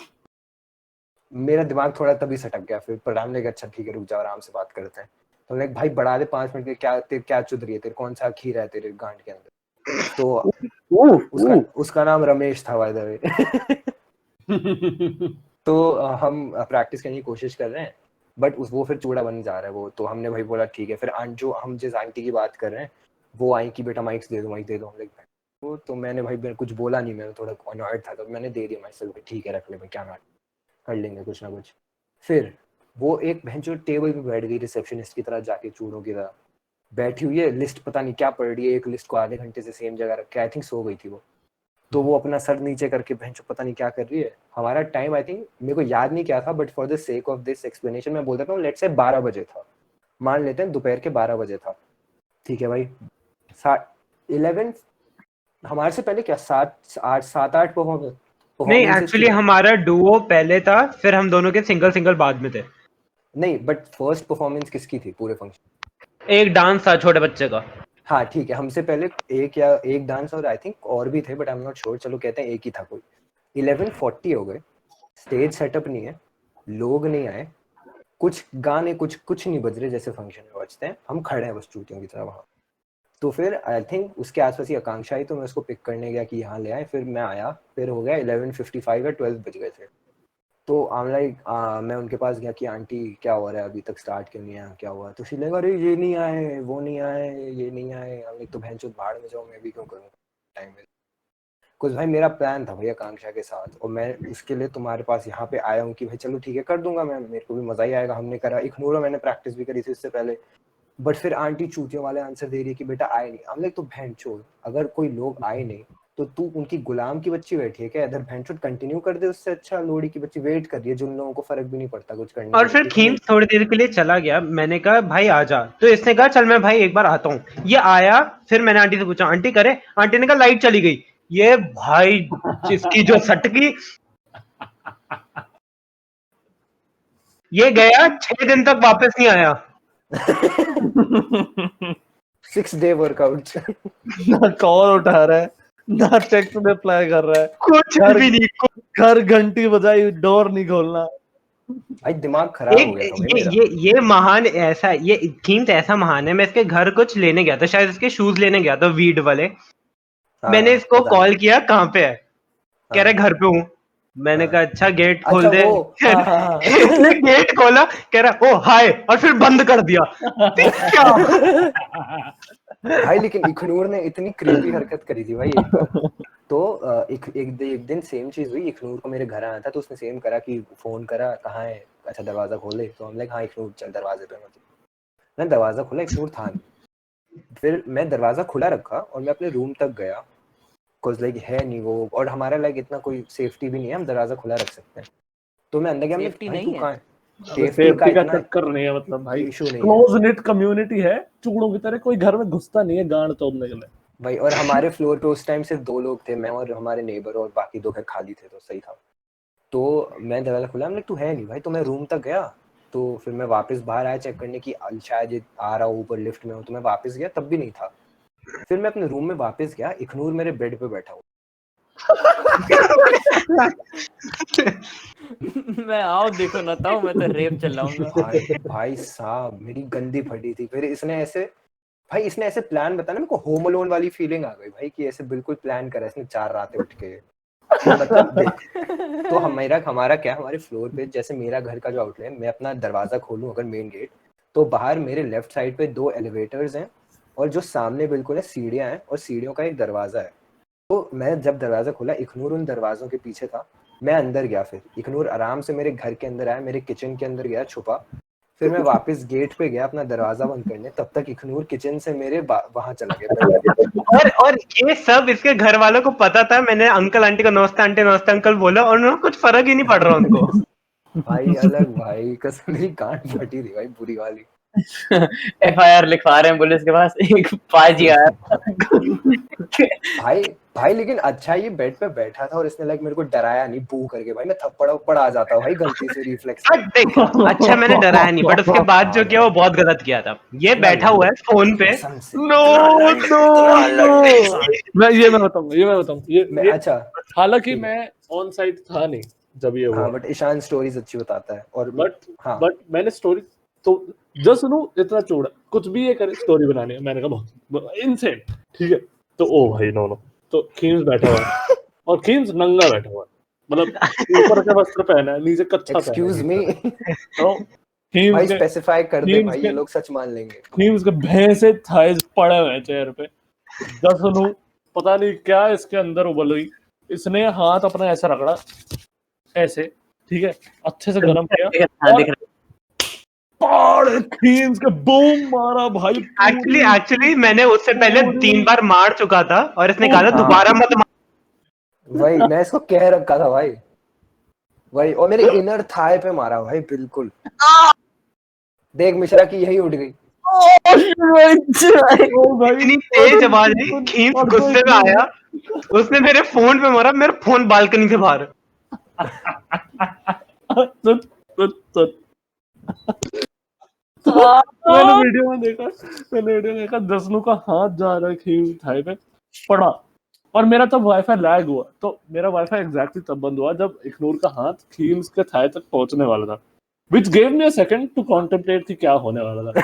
Speaker 2: मेरा दिमाग थोड़ा तभी सटक गया, फिर प्रधान ने कहा अच्छा ठीक है रुक जाओ आराम से बात करते हैं। तो हमने भाई बढ़ा दे 5 मिनट के, क्या चुद रही है तेरे, कौन सा खीरा है तेरे गांड के अंदर। तो उसका नाम रमेश था बाय द वे। तो हम प्रैक्टिस करने की कोशिश कर रहे हैं, बट वो फिर चूड़ा बन जा रहा है वो। तो हमने भाई बोला ठीक है, फिर जो हम जिस आंटी की बात कर रहे हैं वो आई कि बेटा माइक दे दो, माइक दे दो। हम लाइक तो मैंने भाई कुछ बोला नहीं, मैं थोड़ा अनॉयड था, तो मैंने दे दिया माइक, भाई ठीक है रख ले भाई, क्या कर लेंगे कुछ ना कुछ। फिर वो एक बहन जो टेबल पे बैठ गई रिसेप्शनिस्ट की तरह, जाके चूड़ों की तरह बैठी हुई है, लिस्ट पता नहीं क्या पढ़ रही है, एक लिस्ट को आधे घंटे से सेम जगह रख के, आई थिंक सो गई थी वो। तो वो अपना सर नीचे करके बहन जो पता नहीं क्या कर रही है। हमारा टाइम आई थिंक मेरे को याद नहीं क्या था, but for the sake of this explanation मैं बोल देता हूँ, लेट्स से 12 बजे था, मान लेते हैं दोपहर के 12 बजे था, ठीक है भाई। 11 हमारे से पहले क्या 7-8
Speaker 1: नहीं,
Speaker 2: परफॉर्मेंसेस
Speaker 1: एक्चुअली हमारा डुओ पहले था, फिर हम दोनों के सिंगल सिंगल बाद में थे।
Speaker 2: नहीं, बट फर्स्ट परफॉर्मेंस किसकी थी पूरे फंक्शन?
Speaker 1: एक डांस था छोटे बच्चे का।
Speaker 2: हाँ ठीक है, हमसे पहले एक डांस और आई थिंक और भी थे, but I am not sure, चलो कहते हैं एक ही था कोई। 11:40 हो गए, स्टेज सेटअप नहीं है, लोग नहीं आए, कुछ गाने कुछ नहीं बज रहे जैसे फंक्शन में बजते हैं, हम खड़े हैं बस चूतियों की तरह वहाँ। तो फिर आई थिंक उसके आसपास ही आकांक्षा आई, तो मैं उसको पिक करने गया कि यहाँ ले आए, फिर मैं आया, फिर हो गया 11:55 या 12 बज गए थे। तो आई लाइक मैं उनके पास गया कि आंटी क्या हो रहा है, अभी तक स्टार्ट क्यों नहीं आया, क्या हुआ? तो शी लाइक अरे ये नहीं आए, वो नहीं आए, ये नहीं आए। हम लाइक तो भैंचोद भाड़ में जाओ, मैं भी क्यों करूँ टाइम में। कुछ भाई मेरा प्लान था भैया आकांक्षा के साथ, और मैं उसके लिए तुम्हारे पास यहाँ पे आया हूँ कि भाई चलो ठीक है कर दूंगा मैं, मेरे को भी मजा ही आएगा। हमने करा, इग्नोर, मैंने प्रैक्टिस भी करी थी इससे पहले, बट फिर आंटी चूतियों वाले आंसर दे रही है कि बेटा आए नहीं। हम लाइक तो भैंचोद, अगर कोई लोग आए नहीं तो तू उनकी गुलाम की बच्ची बैठी है क्या इधर? भैंचोद कंटिन्यू कर दे, उससे अच्छा लोड़ी की बच्ची वेट कर रही है, जिन लोगों को फर्क भी नहीं पड़ता कुछ करने
Speaker 1: और
Speaker 2: के
Speaker 1: फिर
Speaker 2: लिए।
Speaker 1: खीम थोड़ी देर के लिए चला गया, मैंने कहा भाई आ जा, तो इसने कहा चल मैं भाई एक बार आता हूँ। ये आया, फिर मैंने आंटी से पूछा आंटी करे, आंटी ने कहा लाइट चली गई। ये भाई जिसकी जो सटकी, ये गया 6 दिन तक वापस नहीं आया।
Speaker 2: 6 डे वर्कआउट।
Speaker 3: ना कॉल उठा रहा है, ना टेक्स्ट रिप्लाई कर रहा है,
Speaker 1: कुछ
Speaker 3: घर
Speaker 1: भी नहीं।
Speaker 3: घर घंटी बजाई, डोर नहीं खोलना।
Speaker 2: भाई दिमाग खराब हो गया
Speaker 1: एक
Speaker 2: था भाई मेरा।
Speaker 1: ये महान ऐसा, ये कीमत ऐसा महान है। मैं इसके घर कुछ लेने गया था, शायद इसके शूज लेने गया था वीड वाले।
Speaker 2: हाँ,
Speaker 1: मैंने इसको
Speaker 2: पता
Speaker 1: कॉल
Speaker 2: नहीं।
Speaker 1: किया, कहाँ पे है? कह रहा
Speaker 2: हाँ,
Speaker 1: घर पे हूँ। मैंने
Speaker 2: हाँ।
Speaker 1: कहा अच्छा गेट खोल
Speaker 2: अच्छा
Speaker 1: दे।
Speaker 2: वो, हाँ, हाँ, हाँ।
Speaker 1: इसने गेट खोला, कह रहा ओ हाय, और फिर बंद कर दिया। क्या?
Speaker 2: भाई लेकिन इखनूर ने इतनी क्रीपी हरकत करी थी भाई एक बार। तो एक दिन सेम चीज हुई। इखनूर को मेरे घर आना था, तो उसने सेम करा कि फोन करा, कहाँ है, अच्छा दरवाजा खोले। तो हम लाइक हाँ इखनूर चल दरवाजे पे। मतलब मैंने दरवाजा खोला, इखनूर था नहीं। फिर मैं दरवाजा खुला रखा और मैं अपने रूम तक गया, बिकॉज लाइक है नहीं वो, और हमारा लाइक इतना कोई सेफ्टी भी नहीं है, हम दरवाजा खुला रख सकते हैं। तो मैं अंदर गया, मैं
Speaker 4: Safety
Speaker 2: भाई
Speaker 4: नहीं
Speaker 2: तू
Speaker 4: है।
Speaker 2: कहाँ है?
Speaker 3: सेफ्टी का
Speaker 2: इतना
Speaker 3: चक्कर नहीं है, मतलब भाई
Speaker 2: इशू नहीं है
Speaker 3: क्लोज निट कम्युनिटी है, चुगड़ों की तरह कोई घर में घुसता नहीं है गांड तोड़ने के लिए।
Speaker 2: भाई। और हमारे फ्लोर पे उस टाइम सिर्फ 2 लोग थे, मैं और हमारे नेबर, और बाकी 2 घर खाली थे, तो सही था। तो मैं दरवाजा खुला, मैंने तू है नहीं भाई। तो मैं रूम तक गया, तो फिर मैं वापस बाहर आया चेक करने की शायद ये आ रहा हूँ ऊपर लिफ्ट में हूँ। तो मैं वापस गया, तब भी नहीं था। फिर मैं अपने रूम में वापस गया, इखनूर मेरे बेड पे बैठा हुआ।
Speaker 4: मैं आओ देखो ना था, मैं तो रेप चलाऊंगा।
Speaker 2: भाई साहब मेरी गंदी फटी थी। फिर इसने ऐसे प्लान बताया, मेरे को होम अलोन वाली फीलिंग आ गई भाई, कि ऐसे बिल्कुल प्लान करा इसने 4 रातें उठ के। मतलब देख, तो हमारा क्या, हमारे फ्लोर पे जैसे मेरा घर का जो आउटलेट है, मैं अपना दरवाजा खोलूं अगर मेन गेट, तो बाहर मेरे लेफ्ट साइड पे 2 एलिवेटर्स हैं, और जो सामने बिल्कुल है सीढ़ियां हैं, और सीढ़ियों का एक दरवाजा है। तो मैं जब दरवाजा खोला, इखनूर उन दरवाजों के पीछे था। मैं अंदर गया, फिर इखनूर आराम से मेरे घर के अंदर आया, मेरे किचन के अंदर गया छुपा। फिर मैं वापस गेट पे गया अपना दरवाजा बंद करने, तब तक इखनूर किचन से मेरे वहां चला गया बेड पे।
Speaker 1: और ये सब इसके घर वालों को पता था। मैंने अंकल आंटी को नमस्ते आंटी नमस्ते अंकल बोला, और उन्हें कुछ फर्क ही नहीं पड़ रहा उनको।
Speaker 2: भाई अलग भाई, कसम मेरी गांड फटी थी भाई, बुरी वाली।
Speaker 4: FIR लिखवा रहे हैं पुलिस के पास, एक पाजी आया।
Speaker 2: भाई लेकिन अच्छा ये बेड पे बैठा था, और इसने लाइक मेरे को डराया नहीं बू करके। भाई मैं थप्पड़ उप्पड़ आ जाता भाई गलती से, रिफ्लेक्स में।
Speaker 1: देख, अच्छा मैंने डराया नहीं, बट उसके बाद जो किया वो बहुत गलत किया था। ये
Speaker 2: इतना
Speaker 1: बैठा हुआ है
Speaker 2: लंड,
Speaker 1: फोन पे।
Speaker 2: कसम से
Speaker 3: नो नो नो, मैं बताऊं
Speaker 2: मैं,
Speaker 3: ये
Speaker 2: अच्छा
Speaker 3: हालांकि
Speaker 2: ठीक है।
Speaker 3: मैं ऑन साइट था नहीं जब ये
Speaker 2: हाँ
Speaker 3: हुआ,
Speaker 2: बट ईशान स्टोरीज अच्छी बताता है, और
Speaker 3: बट
Speaker 2: हाँ
Speaker 3: मैंने स्टोरी तो जस्ट सुनो, इतना चौड़ा कुछ भी ये करे स्टोरी बनानी है, मैंने कहा बहुत इनसेन, ठीक है। तो ओ भाई नो नो, तो खीम्स बैठा हुआ है, और खीम्स नंगा बैठा हुआ है, मतलब ऊपर का वस्त्र पहना है, नीचे कच्छा पहना है
Speaker 2: एक्सक्यूज
Speaker 3: खीम्स
Speaker 2: मी।
Speaker 3: ने। तो खीम्स
Speaker 2: भाई
Speaker 3: के
Speaker 2: स्पेसिफाई कर दे
Speaker 3: खीम्स
Speaker 2: भाई,
Speaker 3: के
Speaker 2: ये लोग सच मान लेंगे।
Speaker 3: खीम्स के भैंसे थाइज पड़े हुए हैं चेयर पे। जस्ट सुनो, पता नहीं क्या इसके अंदर उबल हुई, इसने हाथ अपना ऐसा रगड़ा, ऐसे, ठीक है, अच्छे से गर्म किया,
Speaker 4: हाँ,
Speaker 3: और
Speaker 4: दिख रहा
Speaker 3: पाड़ खींच के बूम मारा भाई।
Speaker 1: एक्चुअली मैंने उससे पहले 3 बार मार चुका था, और इसने कहा था
Speaker 2: हाँ
Speaker 1: दोबारा मत मार।
Speaker 2: भाई मैं इसको कह रखा था भाई। भाई और मेरे इनर थाई पे मारा भाई, बिल्कुल। देख मिश्रा की यही उठ गई।
Speaker 3: ओ भाई,
Speaker 1: इतनी तेज आवाज आई, खींच गुस्से में आया, उसने मेरे फोन पे मारा। मेरा फोन बालकनी से बाहर।
Speaker 3: सुन सुन सुन, मैंने वीडियो में देखा जसनू का हाथ जा रहा है खींच थाई पे पड़ा, और मेरा तब वाईफाई लैग हुआ, तो मेरा वाईफाई एग्जैक्टली तब बंद हुआ जब इग्नोर का हाथ खीम्स के थाई तक पहुंचने वाला था, which gave me a second to contemplate कि क्या होने वाला था।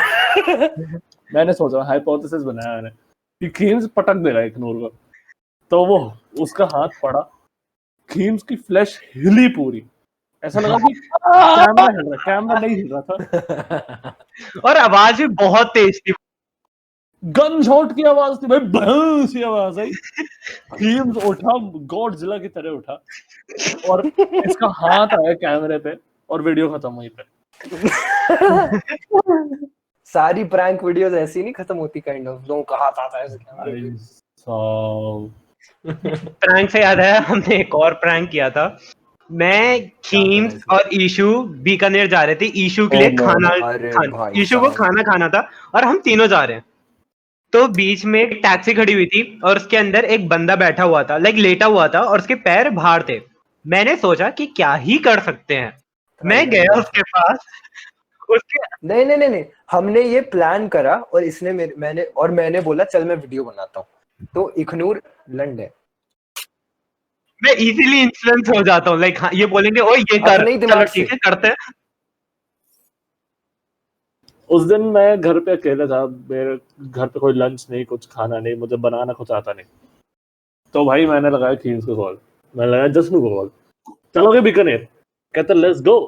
Speaker 3: मैंने सोचा, हाइपोथेसिस बनाया मैंने कि खीम्स पटक देगा इग्नोर को, तो वो उसका हाथ पड़ा, खीम्स की फ्लैश हिली पूरी, ऐसा लगा कि कैमरा नहीं हिल रहा था,
Speaker 1: और आवाज भी बहुत तेज थी।
Speaker 3: गन शॉट की आवाज थी भाई, भैंस की आवाज आई। खीम्स उठा, गॉडजिला की तरह उठा, और इसका हाथ आया कैमरे पे, और वीडियो खत्म वहीं पे।
Speaker 2: सारी प्रैंक वीडियोस ऐसी नहीं खत्म होती, काइंड ऑफ लोगों का हाथ आता है ऐसे कैमरे पे।
Speaker 3: भाई साहब,
Speaker 1: प्रैंक से याद आया, हमने एक और प्रैंक किया था। मैं, खीम्स और ईशू बीकानेर जा रहे थे ईशू के लिए
Speaker 2: अरे भाई
Speaker 1: ईशू को
Speaker 2: साहब,
Speaker 1: खाना खाना था, और हम तीनों जा रहे हैं। तो बीच में एक टैक्सी खड़ी हुई थी, और उसके अंदर एक बंदा बैठा हुआ था, लाइक लेटा हुआ था, और उसके पैर बाहर थे। मैंने सोचा कि क्या ही कर सकते हैं, मैं गया उसके पास, उसके
Speaker 2: नहीं नहीं नहीं नहीं, हमने ये प्लान करा और इसने मैंने बोला चल मैं वीडियो बनाता हूँ, तो इखनूर लंड है।
Speaker 1: मैं इजीली इन्फ्लुएंस हो जाता हूँ, लाइक हाँ ये बोलेंगे ओ ये कर,
Speaker 2: अपने ही
Speaker 1: चलो
Speaker 2: दिमाग
Speaker 1: ठीक
Speaker 2: से।
Speaker 1: है करते हैं।
Speaker 3: उस दिन मैं घर पे अकेला था, मेरे घर पे कोई लंच नहीं, कुछ खाना नहीं, मुझे बनाना कुछ आता नहीं। तो भाई मैंने लगाया खीम्स को कॉल, मैंने लगाया जस्नू को कॉल, चलोगे बीकानेर? कहते लेट्स गो।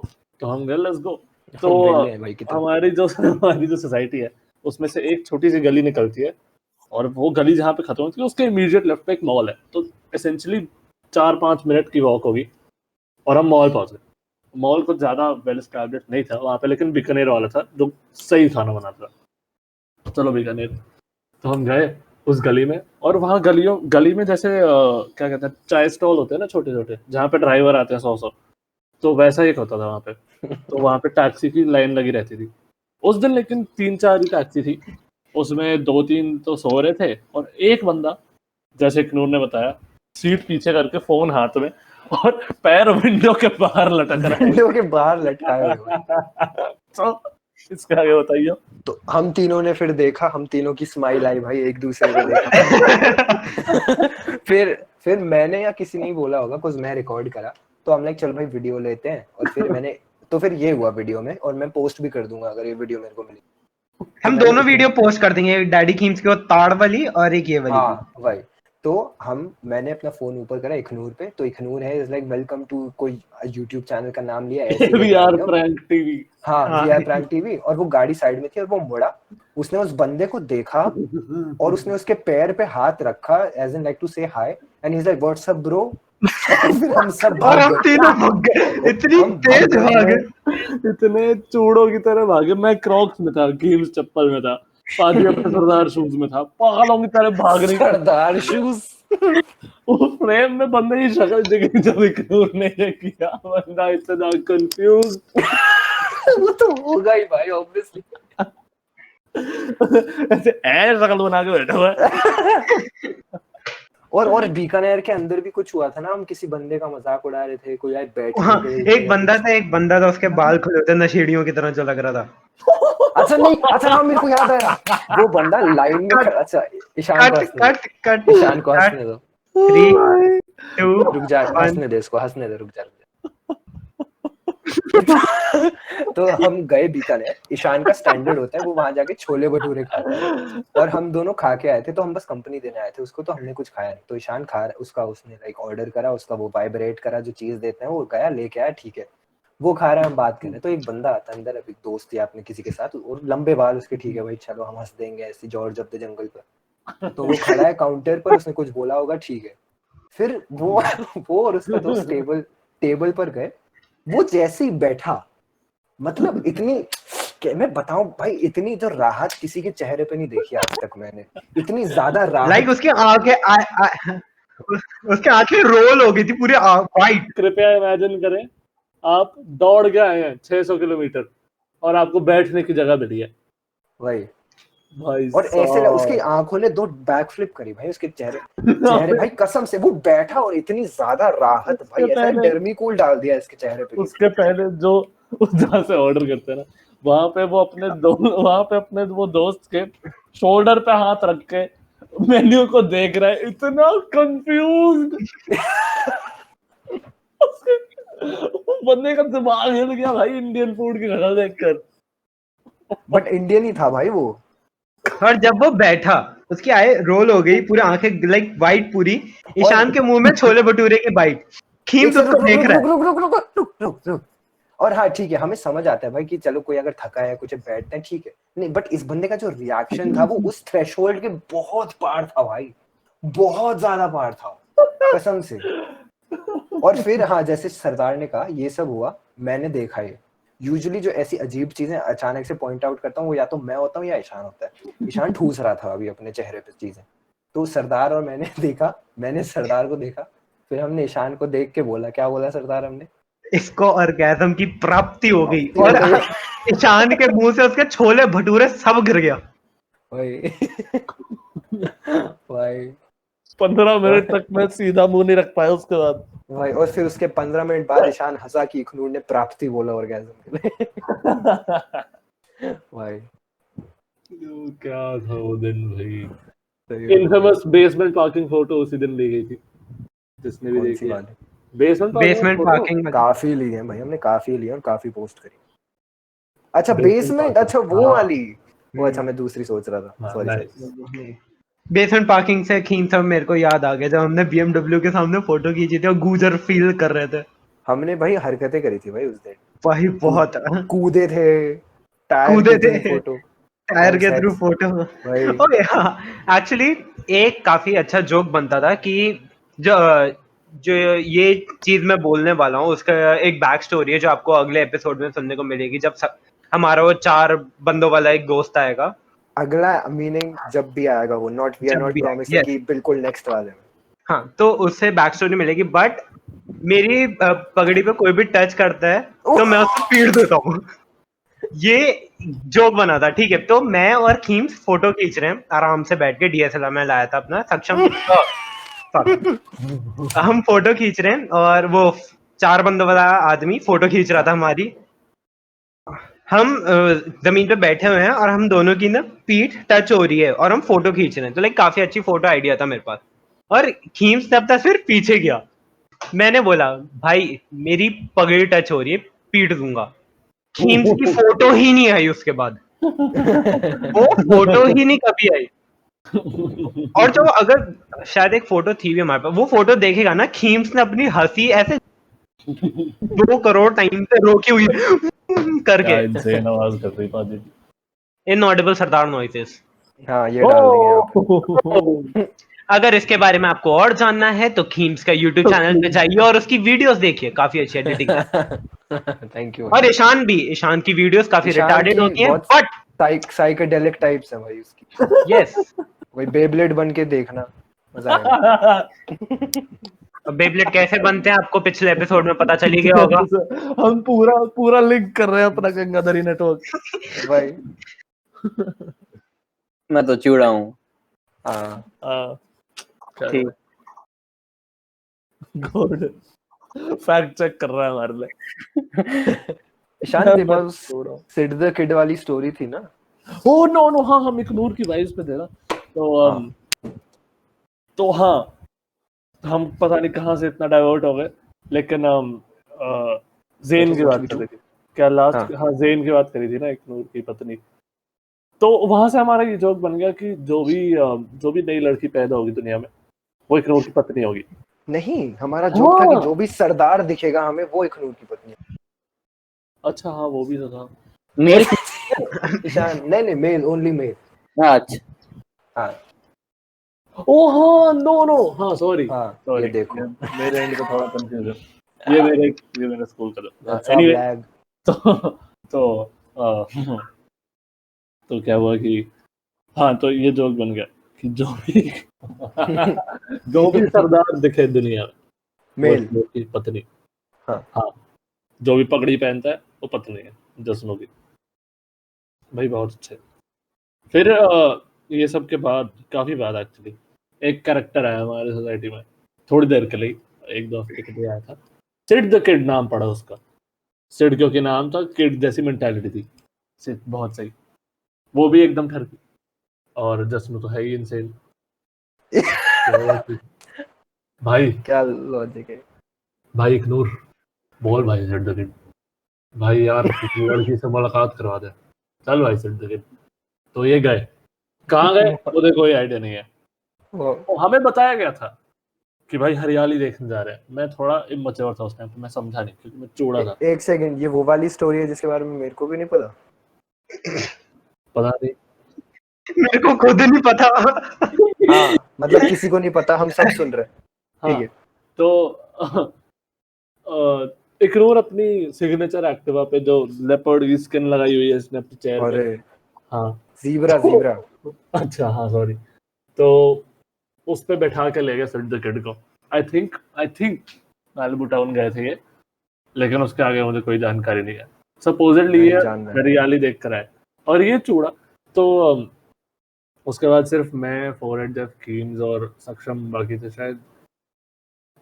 Speaker 3: तो हम गए लेट्स गो। तो
Speaker 2: हम वेले हैं भाई कितने।
Speaker 3: हमारी जो सोसाइटी है उसमें से एक छोटी सी गली निकलती है, और वो गली जहाँ पे खत्म होती है उसके इमीडिएट लेफ्ट पे एक मॉल है। तो एसेंशियली 4-5 मिनट की वॉक होगी और हम मॉल पहुंचे। मॉल कुछ ज्यादा वेल एस्टैब्लिश नहीं था वहाँ पे, लेकिन बीकानेर वाला था जो सही खाना बनाता था। चलो बीकानेर। तो हम गए उस गली में, और वहाँ गली में जैसे क्या कहते हैं, चाय स्टॉल होते हैं ना छोटे छोटे, जहाँ पे ड्राइवर आते हैं 100, तो वैसा ही होता था वहाँ पे। तो वहाँ पे टैक्सी की लाइन लगी रहती थी उस दिन, लेकिन 3-4 ही टैक्सी थी, उसमें 2-3 तो सो रहे थे, और एक बंदा, जैसे इक्नूर ने बताया, सीट पीछे करके फोन हाथ में और पैर विंडो के बाहर लटक रहा
Speaker 2: विंडो के बाहर लटकाए हुए भाई।
Speaker 3: है। तो इसका आगे बताइए।
Speaker 2: तो हम तीनों ने फिर देखा, हम तीनों की स्माइल आई भाई, एक दूसरे को देखा। फिर मैंने या किसी ने ही बोला होगा, कुछ मैं रिकॉर्ड करा, तो हम लाइक चल भाई वीडियो लेते हैं, और फिर ये हुआ वीडियो में, और मैं पोस्ट भी कर दूंगा अगर ये वीडियो मेरे को मिली। तो
Speaker 1: हम
Speaker 2: मैंने
Speaker 1: दोनों वीडियो पोस्ट कर देंगे, डैडी खीम्स की वो ताड़ वाली और एक ये वाली की।
Speaker 2: हाँ भाई। तो मैंने अपना फोन ऊपर करा इखनूर पे, तो इखनूर है इज लाइक वेलकम टू कोई यूट्यूब चैनल का नाम लिया, ऐसे ही
Speaker 3: we are
Speaker 2: random।
Speaker 3: Prank TV.
Speaker 2: हाँ
Speaker 1: हाँ।
Speaker 2: वी आर प्रैंक टीवी, और वो गाड़ी साइड में थी और वो मुड़ा, उसने उस बंदे को देखा और उसने उसके पैर पे हाथ रखा as in like to say hi, and he is like what's up bro. फिर हम सब
Speaker 1: और
Speaker 2: भाग
Speaker 1: हम
Speaker 2: गए,
Speaker 1: तीनों भाग गए, इतनी
Speaker 2: हम
Speaker 1: तेज भागे।
Speaker 3: इतने चूड़ों की तरह भागे। मैं क्रॉक्स में था, कीम्स चप्पल में था, पाजी अपने सरदार शूज में था, पागलों की तरह भाग रही।
Speaker 2: सरदार शूज।
Speaker 3: उस फ्रेम में बंदे की शक्ल दिखी जब इग्नोर ने ये किया, बंदा इतना कंफ्यूज।
Speaker 2: वो तो होगा ही भाई ऑब्वियसली।
Speaker 3: ऐसे शक्ल बना के बैठा हुआ है।
Speaker 2: और बीकानेर के अंदर भी कुछ हुआ था ना, हम किसी बंदे का मजाक उड़ा रहे थे, कोई आए बैठने
Speaker 1: हाँ,
Speaker 2: के लिए
Speaker 1: एक बंदा था उसके बाल खुले थे नशेड़ियों की तरह जो लग रहा था।
Speaker 2: अच्छा नहीं, अच्छा हाँ मेरे को याद आया, वो बंदा लाइन में खड़ा। अच्छा ईशान को हंसने दो,
Speaker 1: कट
Speaker 2: ईशान को हंसने दो।
Speaker 1: 3, 2,
Speaker 2: रुक जा,
Speaker 1: 1।
Speaker 2: हंसने दे इसको, हंसने दे, रुक जा। तो हम गए बीकानेर, ईशान का स्टैंडर्ड होता है वो वहां जाके छोले भटूरे खाता है, और हम दोनों खा के आए थे, तो हम बस कंपनी देने आए थे उसको, तो हमने कुछ खाया नहीं। तो ईशान खा उसका, उसने लाइक ऑर्डर करा, उसका वो वाइब्रेट करा जो चीज देते हैं, वो गया लेके आया, ठीक है, वो खा रहा है, हम बात कर रहे हैं। तो एक बंदा आता है अंदर, अभी दोस्त या अपने किसी के साथ, और लंबे बाल उसके, ठीक है भाई चलो हम हंस देंगे ऐसे जॉर्ज ऑफ द जंगल पर। तो वो खड़ा है काउंटर पर, उसने कुछ बोला होगा, ठीक है। फिर वो और उसका दोस्त टेबल पर गए, वो जैसे ही बैठा, मतलब इतनी मैं बताऊं भाई, इतनी जो राहत किसी के चेहरे पे नहीं देखी आज तक मैंने, इतनी ज्यादा
Speaker 1: लाइक
Speaker 2: राहत।
Speaker 1: उसकी उसके आंखें रोल हो गई थी पूरी वाइट।
Speaker 3: कृपया इमेजिन करें, आप दौड़ के आए हैं 600 किलोमीटर और आपको बैठने की जगह मिली है
Speaker 2: भाई,
Speaker 3: भाई
Speaker 2: और ऐसे उसकी
Speaker 3: साहब।
Speaker 2: आंखों ने 2 बैक फ्लिप करी भाई उसके चेहरे भाई, कसम से वो बैठा और इतनी ज्यादा राहत भाई,
Speaker 3: उसके
Speaker 2: ऐसा
Speaker 3: पहले
Speaker 2: डर्मीकूल डाल दिया इसके चेहरे पे किसी
Speaker 3: उसके पहले जो जहाँ से ऑर्डर करते हैं ना, वहां पे वहां पे अपने वो दोस्त के शोल्डर पे हाथ रख के मेन्यू को देख रहा है, इतना कंफ्यूज। बंदे का दिमाग हिल गया भाई इंडियन फूड की शक्ल देखकर।
Speaker 2: बट इंडियन ही था भाई वो।
Speaker 1: और जब वो बैठा उसकी आई रोल हो गई, पूरी आंखें लाइक वाइट पूरी। ईशान के मुंह में छोले भटूरे की बाइट, खीम्स उसको देख रहा है।
Speaker 2: रुक। और हाँ ठीक है, हमें समझ आता है भाई कि चलो कोई अगर थका है कुछ बैठते हैं, ठीक है, नहीं बट इस बंदे का जो रिएक्शन था वो उस थ्रेशोल्ड के बहुत पार था भाई, बहुत ज्यादा पार था कसम से। और फिर हाँ, जैसे सरदार ने कहा ये सब हुआ, मैंने देखा है यूजुअली जो ऐसी अजीब चीजें अचानक से पॉइंट आउट करता हूँ, वो या तो मैं होता हूँ या ईशान होता है। ईशान ठूस रहा था अभी अपने चेहरे पे चीजें, तो सरदार और मैंने देखा, मैंने सरदार को देखा, फिर हमने ईशान को देख के बोला, क्या बोला सरदार हमने,
Speaker 1: इसको ऑर्गेज्म की प्राप्ति हो गई,
Speaker 2: प्राप्ति हो
Speaker 1: और
Speaker 2: गई।
Speaker 1: ईशान के मुंह से उसके छोले भटूरे सब गिर गया।
Speaker 2: भाई भाई
Speaker 3: 15 मिनट तक मैं सीधा मुंह नहीं रख पाया उसके बाद।
Speaker 2: भाई और फिर उसके 15 मिनट बाद ईशान हंसा कि इखनूर ने प्राप्ति बोला ऑर्गेज्म के लिए। भाई
Speaker 3: क्या था वो दिन भाई।
Speaker 2: सही में
Speaker 3: इनफेमस बेसमेंट पार्किंग फोटो उसी दिन ली गई थी, जिसने भी
Speaker 2: कौन
Speaker 3: देखी
Speaker 2: सी
Speaker 3: है।
Speaker 2: वाली?
Speaker 3: Basement
Speaker 1: basement
Speaker 3: photo.
Speaker 1: पार्किंग
Speaker 2: काफी ली है भाई हमने, काफी ली है और काफी पोस्ट करी। अच्छा
Speaker 3: Basement
Speaker 2: बेसमेंट,
Speaker 3: parking,
Speaker 2: अच्छा वो
Speaker 3: हाँ।
Speaker 2: वाली। वो अच्छा मैं दूसरी सोच रहा था,
Speaker 3: हाँ,
Speaker 2: sorry
Speaker 3: nice।
Speaker 2: Sorry.
Speaker 1: Basement parking से खींच सब मेरे को याद आ गया जब हमने BMW के सामने फोटो खींची थी और गूजर फील कर रहे थे।
Speaker 2: हमने भाई हरकतें करी थी भाई उस दिन।
Speaker 1: वही बहुत
Speaker 2: कूदे थे, टायर
Speaker 1: कूदे
Speaker 2: के थ्रू
Speaker 1: थे
Speaker 2: फोटो
Speaker 1: टायर
Speaker 2: और
Speaker 1: के थ्रू
Speaker 2: सेक्स
Speaker 1: फोटो।
Speaker 2: भाई।
Speaker 1: ओके हाँ, एक्चुअली एक काफी अच्छा जोक बनता था कि जो जो ये चीज मैं बोलने वाला हूँ उसका एक बैक स्टोरी है जो आपको अगले एपिसोड में सुनने को मिलेगी जब हमारा वो 4 बंदों वाला एक दोस्त आएगा।
Speaker 2: अगला मीनिंग जब भी आएगा वो, नॉट वी आर
Speaker 1: जब
Speaker 2: नॉट
Speaker 1: भी
Speaker 2: प्रॉमिसिंग
Speaker 1: यस
Speaker 2: कि बिल्कुल नेक्स्ट वाले में।
Speaker 1: हाँ, तो उससे बैक स्टोरी मिलेगी बट मेरी पगड़ी पे कोई भी टच करता है तो मैं उसको पीट देता हूँ। ये जोक बना था, ठीक है। तो मैं और खीम्स फोटो खींच रहे हैं आराम से बैठ के, DSLR में लाया था अपना सक्षम। हम फोटो खींच रहे हैं और वो 4 बंदों वाला आदमी फोटो खींच रहा था हमारी। हम जमीन पे बैठे हुए हैं और हम दोनों की ना पीठ टच हो रही है और हम फोटो खींच रहे हैं, तो लाइक काफी अच्छी फोटो आइडिया था मेरे पास। और खीम्स तब तक फिर पीछे गया। मैंने बोला भाई मेरी पगड़ी टच हो रही है, पीट दूंगा। खीम्स की फोटो ही नहीं आई उसके बाद, वो फोटो ही नहीं कभी आई। और जो अगर शायद एक फोटो थी भी हमारे पास, वो फोटो देखेगा ना, खीम्स ने अपनी हंसी ऐसे 2 करोड़ टाइम से रोकी हुई
Speaker 3: क्या
Speaker 1: करके।
Speaker 3: इंसेन आवाज कर रही पाजी।
Speaker 1: इनऑडिबल सरदार नॉइसेस।
Speaker 2: हाँ ये डाल देंगे यहाँ
Speaker 3: ओह
Speaker 2: पे।
Speaker 1: अगर इसके बारे में आपको और जानना है तो खीम्स का यूट्यूब चैनल पे जाइए और उसकी वीडियोस देखिए, काफी अच्छी एडिटिंग है।
Speaker 2: Thank you.
Speaker 1: और ईशान भी, ईशान की वीडियोस काफी
Speaker 2: ईशान
Speaker 1: रिटार्डेड
Speaker 2: की
Speaker 1: होती हैं
Speaker 2: बहुत
Speaker 1: बट
Speaker 2: साइकेडेलिक टाइप्स है भाई उसकी।
Speaker 1: यस।
Speaker 2: वही बेब्लेड बन के देखना, मजा आएगा।
Speaker 1: बेब्लेड कैसे बनते हैं आपको पिछले एपिसोड में पता चली गया होगा।
Speaker 3: हम पूरा पूरा लिंक कर रहे हैं अपना गंगाधरी नेटवर्क।
Speaker 2: भाई
Speaker 4: मैं तो चूड़ा हूँ।
Speaker 2: हाँ
Speaker 4: ठीक।
Speaker 3: गुड। फैक्ट चेक कर रहा है हमारे लिए।
Speaker 2: ईशान तेरे पास सिड द किड वाली स्टोरी थी ना?
Speaker 3: ओह नो नो, हाँ हम इग्नोर की वाइब्स पे थे ना। तो हाँ हम पता नहीं कहाँ से इतना डाइवर्ट हो गए, लेकिन जेन की बात कर रही थी क्या लास्ट। हाँ जेन की बात करी थी ना, इग्नोर की पत्नी। तो वहां से हमारा ये जोक बन गया कि जो भी नई लड़की पैदा होगी दुनिया में वो इग्नोर की पत्नी होगी।
Speaker 2: नहीं, हमारा जोक था कि जो भी सरदार दिखेगा हमें वो इखनूर की पत्नी है।
Speaker 3: अच्छा हाँ वो भी तो था।
Speaker 4: मेल।
Speaker 2: ईशान नहीं मेल, ओनली मेल।
Speaker 4: अच्छा
Speaker 2: हाँ
Speaker 3: ओ हाँ नो नो हाँ सॉरी
Speaker 2: हाँ
Speaker 3: सॉरी,
Speaker 2: ये देखो।
Speaker 3: मेरे एंड पे थोड़ा कंफ्यूजन। ये मेरे स्कूल का था।
Speaker 2: That's our
Speaker 3: anyway
Speaker 2: lag।
Speaker 3: तो तो क्या हुआ कि हाँ तो ये जोक बन गया कि जो भी सरदार दिखे दुनिया में वो
Speaker 2: मेल।
Speaker 3: इग्नोर की पत्नी।
Speaker 2: हाँ
Speaker 3: हाँ जो भी पगड़ी पहनता है वो पत्नी है जस्नों की। भाई बहुत अच्छे। फिर ये सब के बाद काफी बाद एक्चुअली एक कैरेक्टर आया हमारे सोसाइटी में थोड़ी देर के लिए, 1-2 हफ्ते के लिए आया था। सिड द किड नाम पड़ा उसका। सिड क्योंकि नाम था, किड जैसी मेंटालिटी थी। सिड बहुत सही, वो भी एकदम ठरकी। और जस्न तो है ही इंसेन। भाई
Speaker 2: क्या लॉजिक है
Speaker 3: भाई इग्नोर बोल भाई सिड द किड, भाई यार किसी लड़की से मुलाकात करवा दे, चल भाई सिड द किड। तो ये गए, कहाँ गए मुझे कोई आइडिया नहीं है।
Speaker 2: वो
Speaker 3: हमें बताया गया था कि भाई हरियाली देखने जा रहे हैं। मैं थोड़ा इमैच्योर था उस टाइम पे, मैं समझा नहीं क्योंकि मैं चूड़ा था।
Speaker 2: एक सेकंड, ये वो वाली स्टोरी है जिसके बारे में मेरे को भी नहीं पता।
Speaker 3: पता नहीं
Speaker 1: मेरे को खुद नहीं पता।
Speaker 2: हाँ मतलब किसी को नहीं पता, हम सब सुन रहे हैं।
Speaker 3: हाँ
Speaker 2: ठीक है।
Speaker 3: तो इकरूर अपनी सिग्नेचर एक्टिवा पे जो लेपर्ड की स्किन लगाई हुई है इसने अपनी चेयर पे।
Speaker 2: अरे
Speaker 3: हाँ
Speaker 2: जीब्रा जीब्रा।
Speaker 3: अच्छा हाँ सॉरी। तो उस पे बैठा के ले गए सिड द किड को। आई थिंक मैलिबू टाउन गए थे ये, लेकिन उसके आगे मुझे कोई जानकारी नहीं है। सपोजिटली
Speaker 2: नहीं
Speaker 3: ये
Speaker 2: जान रहा है।
Speaker 3: हरियाली देख कर आए। और ये चूड़ा तो उसके बाद सिर्फ मैं, फोरहेड जेफ, कीम्स और सक्षम बाकी थे शायद,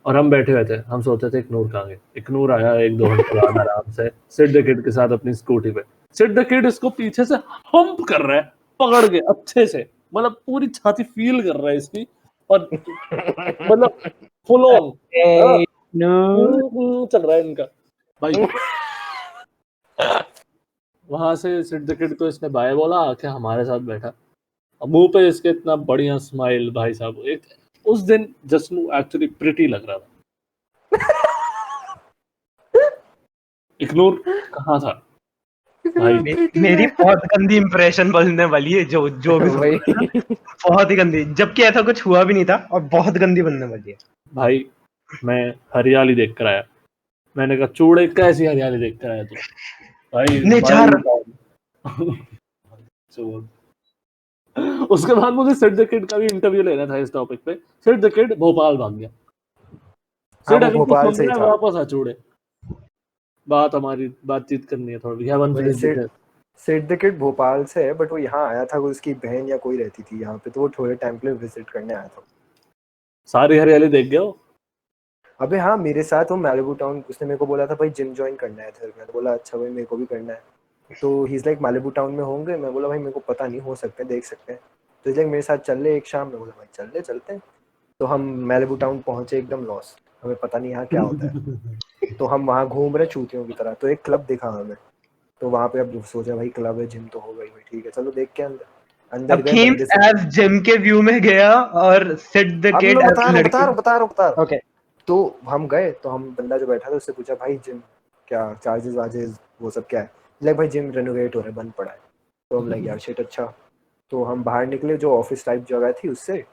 Speaker 3: और हम बैठे हुए थे। हम सोचते थे इकनूर कहाँ गए। इकनूर आया 1-2 घंटे बाद आराम से सिड द किड के साथ अपनी स्कूटी पे। सिड द किड इसको पीछे से हम्प कर रहा है पकड़ के अच्छे से, मतलब पूरी छाती फील कर रहा है इसकी, और मतलब फुल ऑन चल रहा है इनका भाई। वहां से सिड द किड को इसने बाय बोला, आके हमारे साथ बैठा, और मुंह पे इसके इतना बढ़िया स्माइल भाई साहब। एक उस दिन जसनू एक्चुअली प्रिटी लग रहा था। इग्नोर कहाँ था भाई?
Speaker 1: मेरी बहुत गंदी इंप्रेशन बनने वाली है जो जो भी
Speaker 2: वही।
Speaker 1: बहुत ही गंदी, जबकि ऐसा कुछ हुआ भी नहीं था, और बहुत गंदी बनने वाली है।
Speaker 3: भाई मैं हरियाली देख कर आया। मैंने कहा चूड़े कैसी हरियाली देख कर आया तू भाई?
Speaker 1: नेचर।
Speaker 3: उसके बाद मुझे सिड द किड का भी इंटरव्यू लेना था इस टॉपिक पे। सिड द किड भोपाल भाग गया।
Speaker 2: हाँ,
Speaker 3: सिड
Speaker 2: वो
Speaker 3: अगर तू
Speaker 2: भोपाल
Speaker 3: सुन
Speaker 2: से ही
Speaker 3: रहा है
Speaker 2: था।
Speaker 3: वापस आ चूड़े, हमारी बातचीत करनी है थोड़ी।
Speaker 2: सिड द किड भोपाल से है, बट वो यहाँ आया था, उसकी बहन या कोई रहती थी यहाँ पे, तो वो थोड़े टाइम के लिए विजिट करने आया था।
Speaker 3: सारी हरियाली देख गया वो।
Speaker 2: अबे हाँ, मेरे साथ वो मैलिबू टाउन, उसने मेरे को बोला था भाई जिम ज्वाइन करना है। फिर मैंने बोला अच्छा भाई मेरे को भी करना है। तो ही इज लाइक मैलिबू टाउन में होंगे? मैं बोला भाई मेरे को पता नहीं, हो सकते हैं, देख सकते हैं। तो इज लाइक मेरे साथ चल ले एक शाम। मैं बोला भाई चलते हैं। तो हम मैलिबू टाउन पहुंचे, एकदम लॉस्ट, हमें पता नहीं यहाँ क्या होता है। तो हम वहाँ घूम रहे चूतियों की तरह, तो एक क्लब दिखा हमें। तो वहाँ पे अब सोचा भाई क्लब है, जिम तो होगा ही भाई, ठीक है चलो देख के अंदर
Speaker 1: अब
Speaker 2: गए।
Speaker 1: खीम्स
Speaker 2: बंदे से
Speaker 1: एज जिम के व्यू में गया और सिड द
Speaker 2: अब
Speaker 1: किड
Speaker 2: मैं
Speaker 1: एज लड़की।
Speaker 2: बता रहा हूँ।
Speaker 1: ओके।
Speaker 2: तो हम गए, तो हम बंदा जो बैठा था उससे पूछा भाई जिम क्या चार्जेस वार्जेस वो सब क्या है? लाइक भाई जिम रेनोवेट हो रहा है, बंद पड़ा है। तो हम लाइक यार शिट अच्छा। तो हम बाहर निकले जो ऑफिस टाइप जगह थी उससे।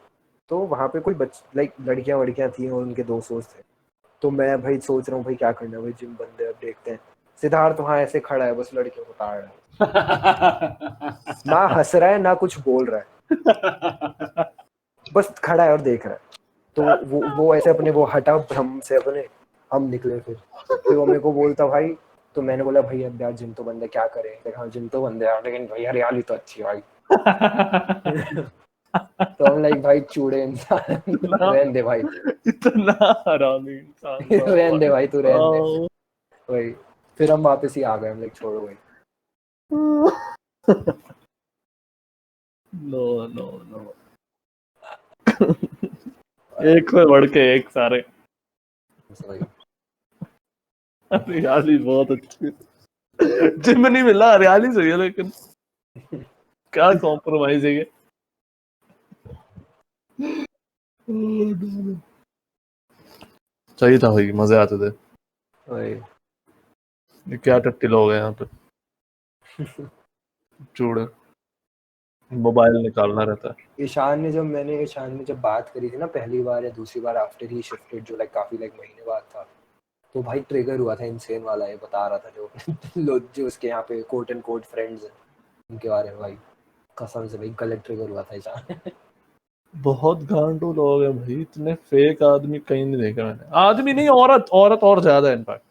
Speaker 2: तो वहाँ पे कोई लाइक लड़कियाँ वड़कियाँ थी और उनके दोस्त वोस्त थे। तो मैं भाई सोच रहा हूँ भाई क्या करना है, भाई जिम बंद है, अब देखते हैं। सिद्धार्थ वहाँ ऐसे खड़ा है, बस लड़कियों को ताड़ रहा है, ना हंस रहा है ना कुछ बोल रहा है, बस खड़ा है और देख रहा है। तो वो ऐसे अपने वो हटा भ्रम से अपने, हम निकले। फिर वो मेरे को बोलता भाई, तो मैंने बोला भाई अब यार जिम तो बंद है, क्या करें? देखा हाँ जिम तो बंद है यार, लेकिन भाई हरियाली तो अच्छी है भाई। तो हम लाइक भाई चूड़े इंसान, रहने दे भाई,
Speaker 3: इतना हरामी इंसान था
Speaker 2: रहने दे भाई, तू रहने दे
Speaker 3: भाई।
Speaker 2: भाई। फिर हम वापस ही आ गए, हम लाइक छोड़ो भाई।
Speaker 3: नो नो नो, एक से बढ़ के एक सारे।
Speaker 2: भाई
Speaker 3: हरियाली बहुत अच्छी है। जिम नहीं मिला, हरियाली सही है, लेकिन क्या कॉम्प्रोमाइज है ये। सही था भाई, मजे आते थे।
Speaker 2: भाई
Speaker 3: ये क्या टट्टी लोग हैं यहाँ पे। चूड़े, मोबाइल निकालना रहता है।
Speaker 2: ईशान ने जब बात करी थी ना पहली बार या दूसरी बार आफ्टर ही शिफ्टेड, जो लाइक काफी लाइक महीने बाद था, तो भाई ट्रिगर हुआ था इनसेन वाला। ये बता रहा था जो लोग जो उसके यहाँ पे कोट एंड कोट फ्रेंड्स हैं उनके बारे में, भाई कसम से भाई गलत ट्रिगर हुआ था ईशान।
Speaker 3: बहुत गांडू लोग हैं भाई, इतने फेक आदमी कहीं नहीं देखे मैंने। आदमी नहीं, औरत और ज्यादा in fact.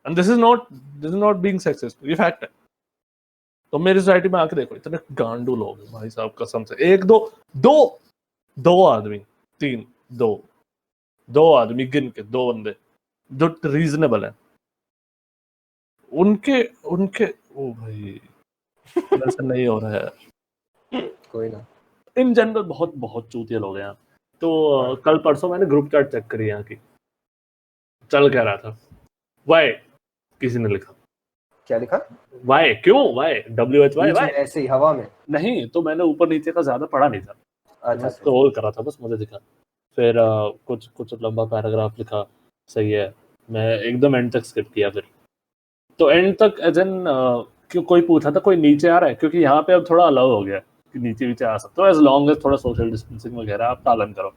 Speaker 3: And this is not being sexist, ये फैक्ट है। तो मेरी सोसाइटी में आके देखो, इतने गांडू लोग हैं भाई साहब, कसम से। एक दो आदमी, तीन, दो आदमी गिन के, दो बंदे जो रीजनेबल है, उनके उनके ओ भाई ऐसा नहीं हो रहा है।
Speaker 2: कोई ना।
Speaker 3: इन जनरल बहुत बहुत चूतिया लोग हैं यहाँ। तो कल परसों मैंने ग्रुप चैट चेक करी यहाँ की, चल क्या रहा था। वाई किसी ने लिखा,
Speaker 2: क्या लिखा?
Speaker 3: वाई क्यों, वाई WHY
Speaker 2: बीच
Speaker 3: वाई
Speaker 2: में ऐसे ही हवा में?
Speaker 3: नहीं। तो मैंने ऊपर नीचे का ज्यादा पढ़ा नहीं था,
Speaker 2: अच्छा
Speaker 3: मैं स्क्रॉल कर रहा था, बस मुझे दिखा। फिर कुछ लंबा पैराग्राफ लिखा, सही है। मैं एकदम एंड तक स्किप किया। फिर तो एंड तक एज एन क्यों कोई पूछा था कोई नीचे आ रहा है, क्योंकि यहाँ पे अब थोड़ा अलाउ हो गया कि नीचे आ सकते हो, एज लॉन्ग एज थोड़ा सोशल डिस्टेंसिंग वगैरह आप पालन करो।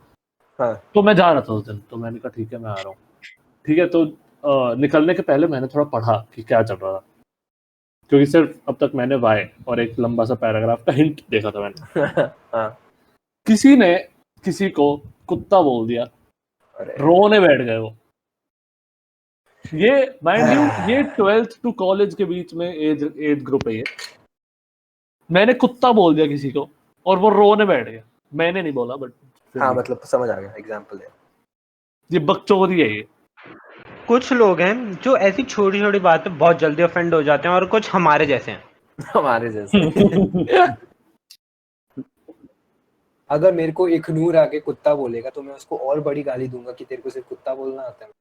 Speaker 2: हाँ।
Speaker 3: तो मैं जा रहा था उस दिन, तो मैंने कहा ठीक है मैं आ रहा हूँ। ठीक है, तो निकलने के पहले मैंने थोड़ा पढ़ा कि क्या चल रहा था, क्योंकि सिर्फ अब तक मैंने वाई और एक लंबा सा पैराग्राफ का हिंट देखा था मैंने।
Speaker 2: हाँ।
Speaker 3: किसी ने किसी को कुत्ता बोल दिया,
Speaker 2: अरे
Speaker 3: रोने बैठ गए वो। ये माइंड यू, ये 12th टू कॉलेज के बीच में एज ग्रुप है ये। मैंने कुत्ता बोल दिया किसी को, और वो रोने बैठ गया। मैंने नहीं बोला बट
Speaker 2: हाँ मतलब समझ आ गया, एग्जांपल है।
Speaker 3: ये बकचोदी है ये।
Speaker 1: कुछ लोग हैं जो ऐसी छोटी छोटी बात पे बहुत जल्दी ऑफेंड हो जाते हैं और कुछ हमारे जैसे हैं।
Speaker 2: हमारे जैसे। अगर मेरे को एक नूर आके कुत्ता बोलेगा तो मैं उसको और बड़ी गाली दूंगा कि तेरे को सिर्फ कुत्ता बोलना आता है।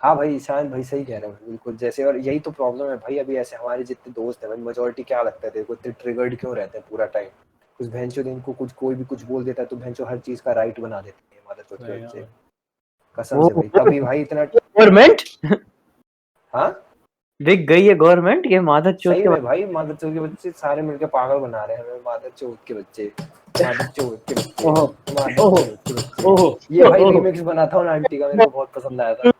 Speaker 2: हाँ भाई ईशान भाई सही कह रहे हैं बिल्कुल, जैसे और यही तो प्रॉब्लम है भाई। अभी ऐसे हमारे जितने दोस्त हैं भाई, मेजोरिटी क्या लगता है तेरे को, इतने ट्रिगर्ड क्यों रहते हैं पूरा टाइम? कुछ भैंचो दिन को कुछ कोई भी कुछ बोल देता है तो भैंचो हर चीज का राइट बना देते हैं हमारे तो बच्चे, कसम से भाई। तभी भाई इतना
Speaker 4: गवर्नमेंट
Speaker 2: हाँ
Speaker 4: दिख गई है गवर्नमेंट ये मादर चोद
Speaker 2: सही
Speaker 4: के
Speaker 2: में भाई, मादर चोद के बच्चे सारे मिलकर पागल बना रहे हैं हमें। मादर चोद के बच्चे, मादर चोद के बच्चे,
Speaker 3: ओहो,
Speaker 2: मादर
Speaker 3: ओहो,
Speaker 2: चोद के बच्चे।
Speaker 3: ओहो,
Speaker 2: ये भाई
Speaker 3: ओहो।
Speaker 2: रीमिक्स बना था उन आंटी का, मेरे को बहुत पसंद आया था।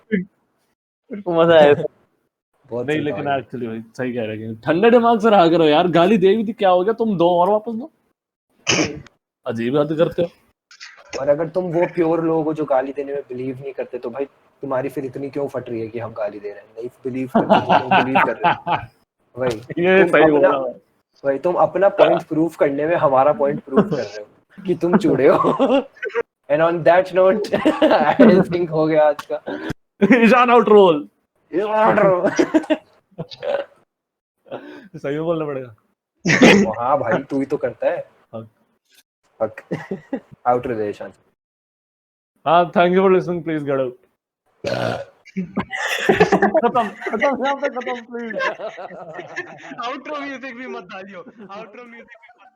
Speaker 4: मजा आया
Speaker 2: बहुत
Speaker 3: नहीं
Speaker 2: सही था
Speaker 3: लेकिन
Speaker 2: भाई।
Speaker 3: एक्चुअली भाई सही कह रहे हैं, ठंडे दिमाग से रहा करो यार। गाली दे भी थी क्या हो गया, तुम दो और वापस दो। अजीब बात करते हो।
Speaker 2: और अगर तुम वो प्योर लोग हो जो गाली देने में बिलीव नहीं करते तो भाई तुम्हारी फिर इतनी क्यों फट रही है कि हम गाली दे रहे हैं? नहीं बिलीव करते तो क्यों बिलीव कर रहे हो भाई?
Speaker 3: ये
Speaker 2: तुम
Speaker 3: सही
Speaker 2: अपना
Speaker 3: बोला भाई।
Speaker 2: भाई तुम अपना पॉइंट प्रूफ करने में हमारा पॉइंट प्रूफ कर रहे हो कि तुम चूड़े हो। And on that note I think हो गया आज का
Speaker 3: ईशान आउट रोल। सही में बोलना पड़ेगा।
Speaker 2: हाँ भाई तू ही तो करता है।
Speaker 3: Fuck.
Speaker 2: Out relation.
Speaker 3: हाँ thank you for listening, please get out. खत्म खत्म यहाँ पे खत्म प्लीज।
Speaker 1: आउट्रो म्यूजिक भी मत डालियो, आउट्रो म्यूजिक भी मत।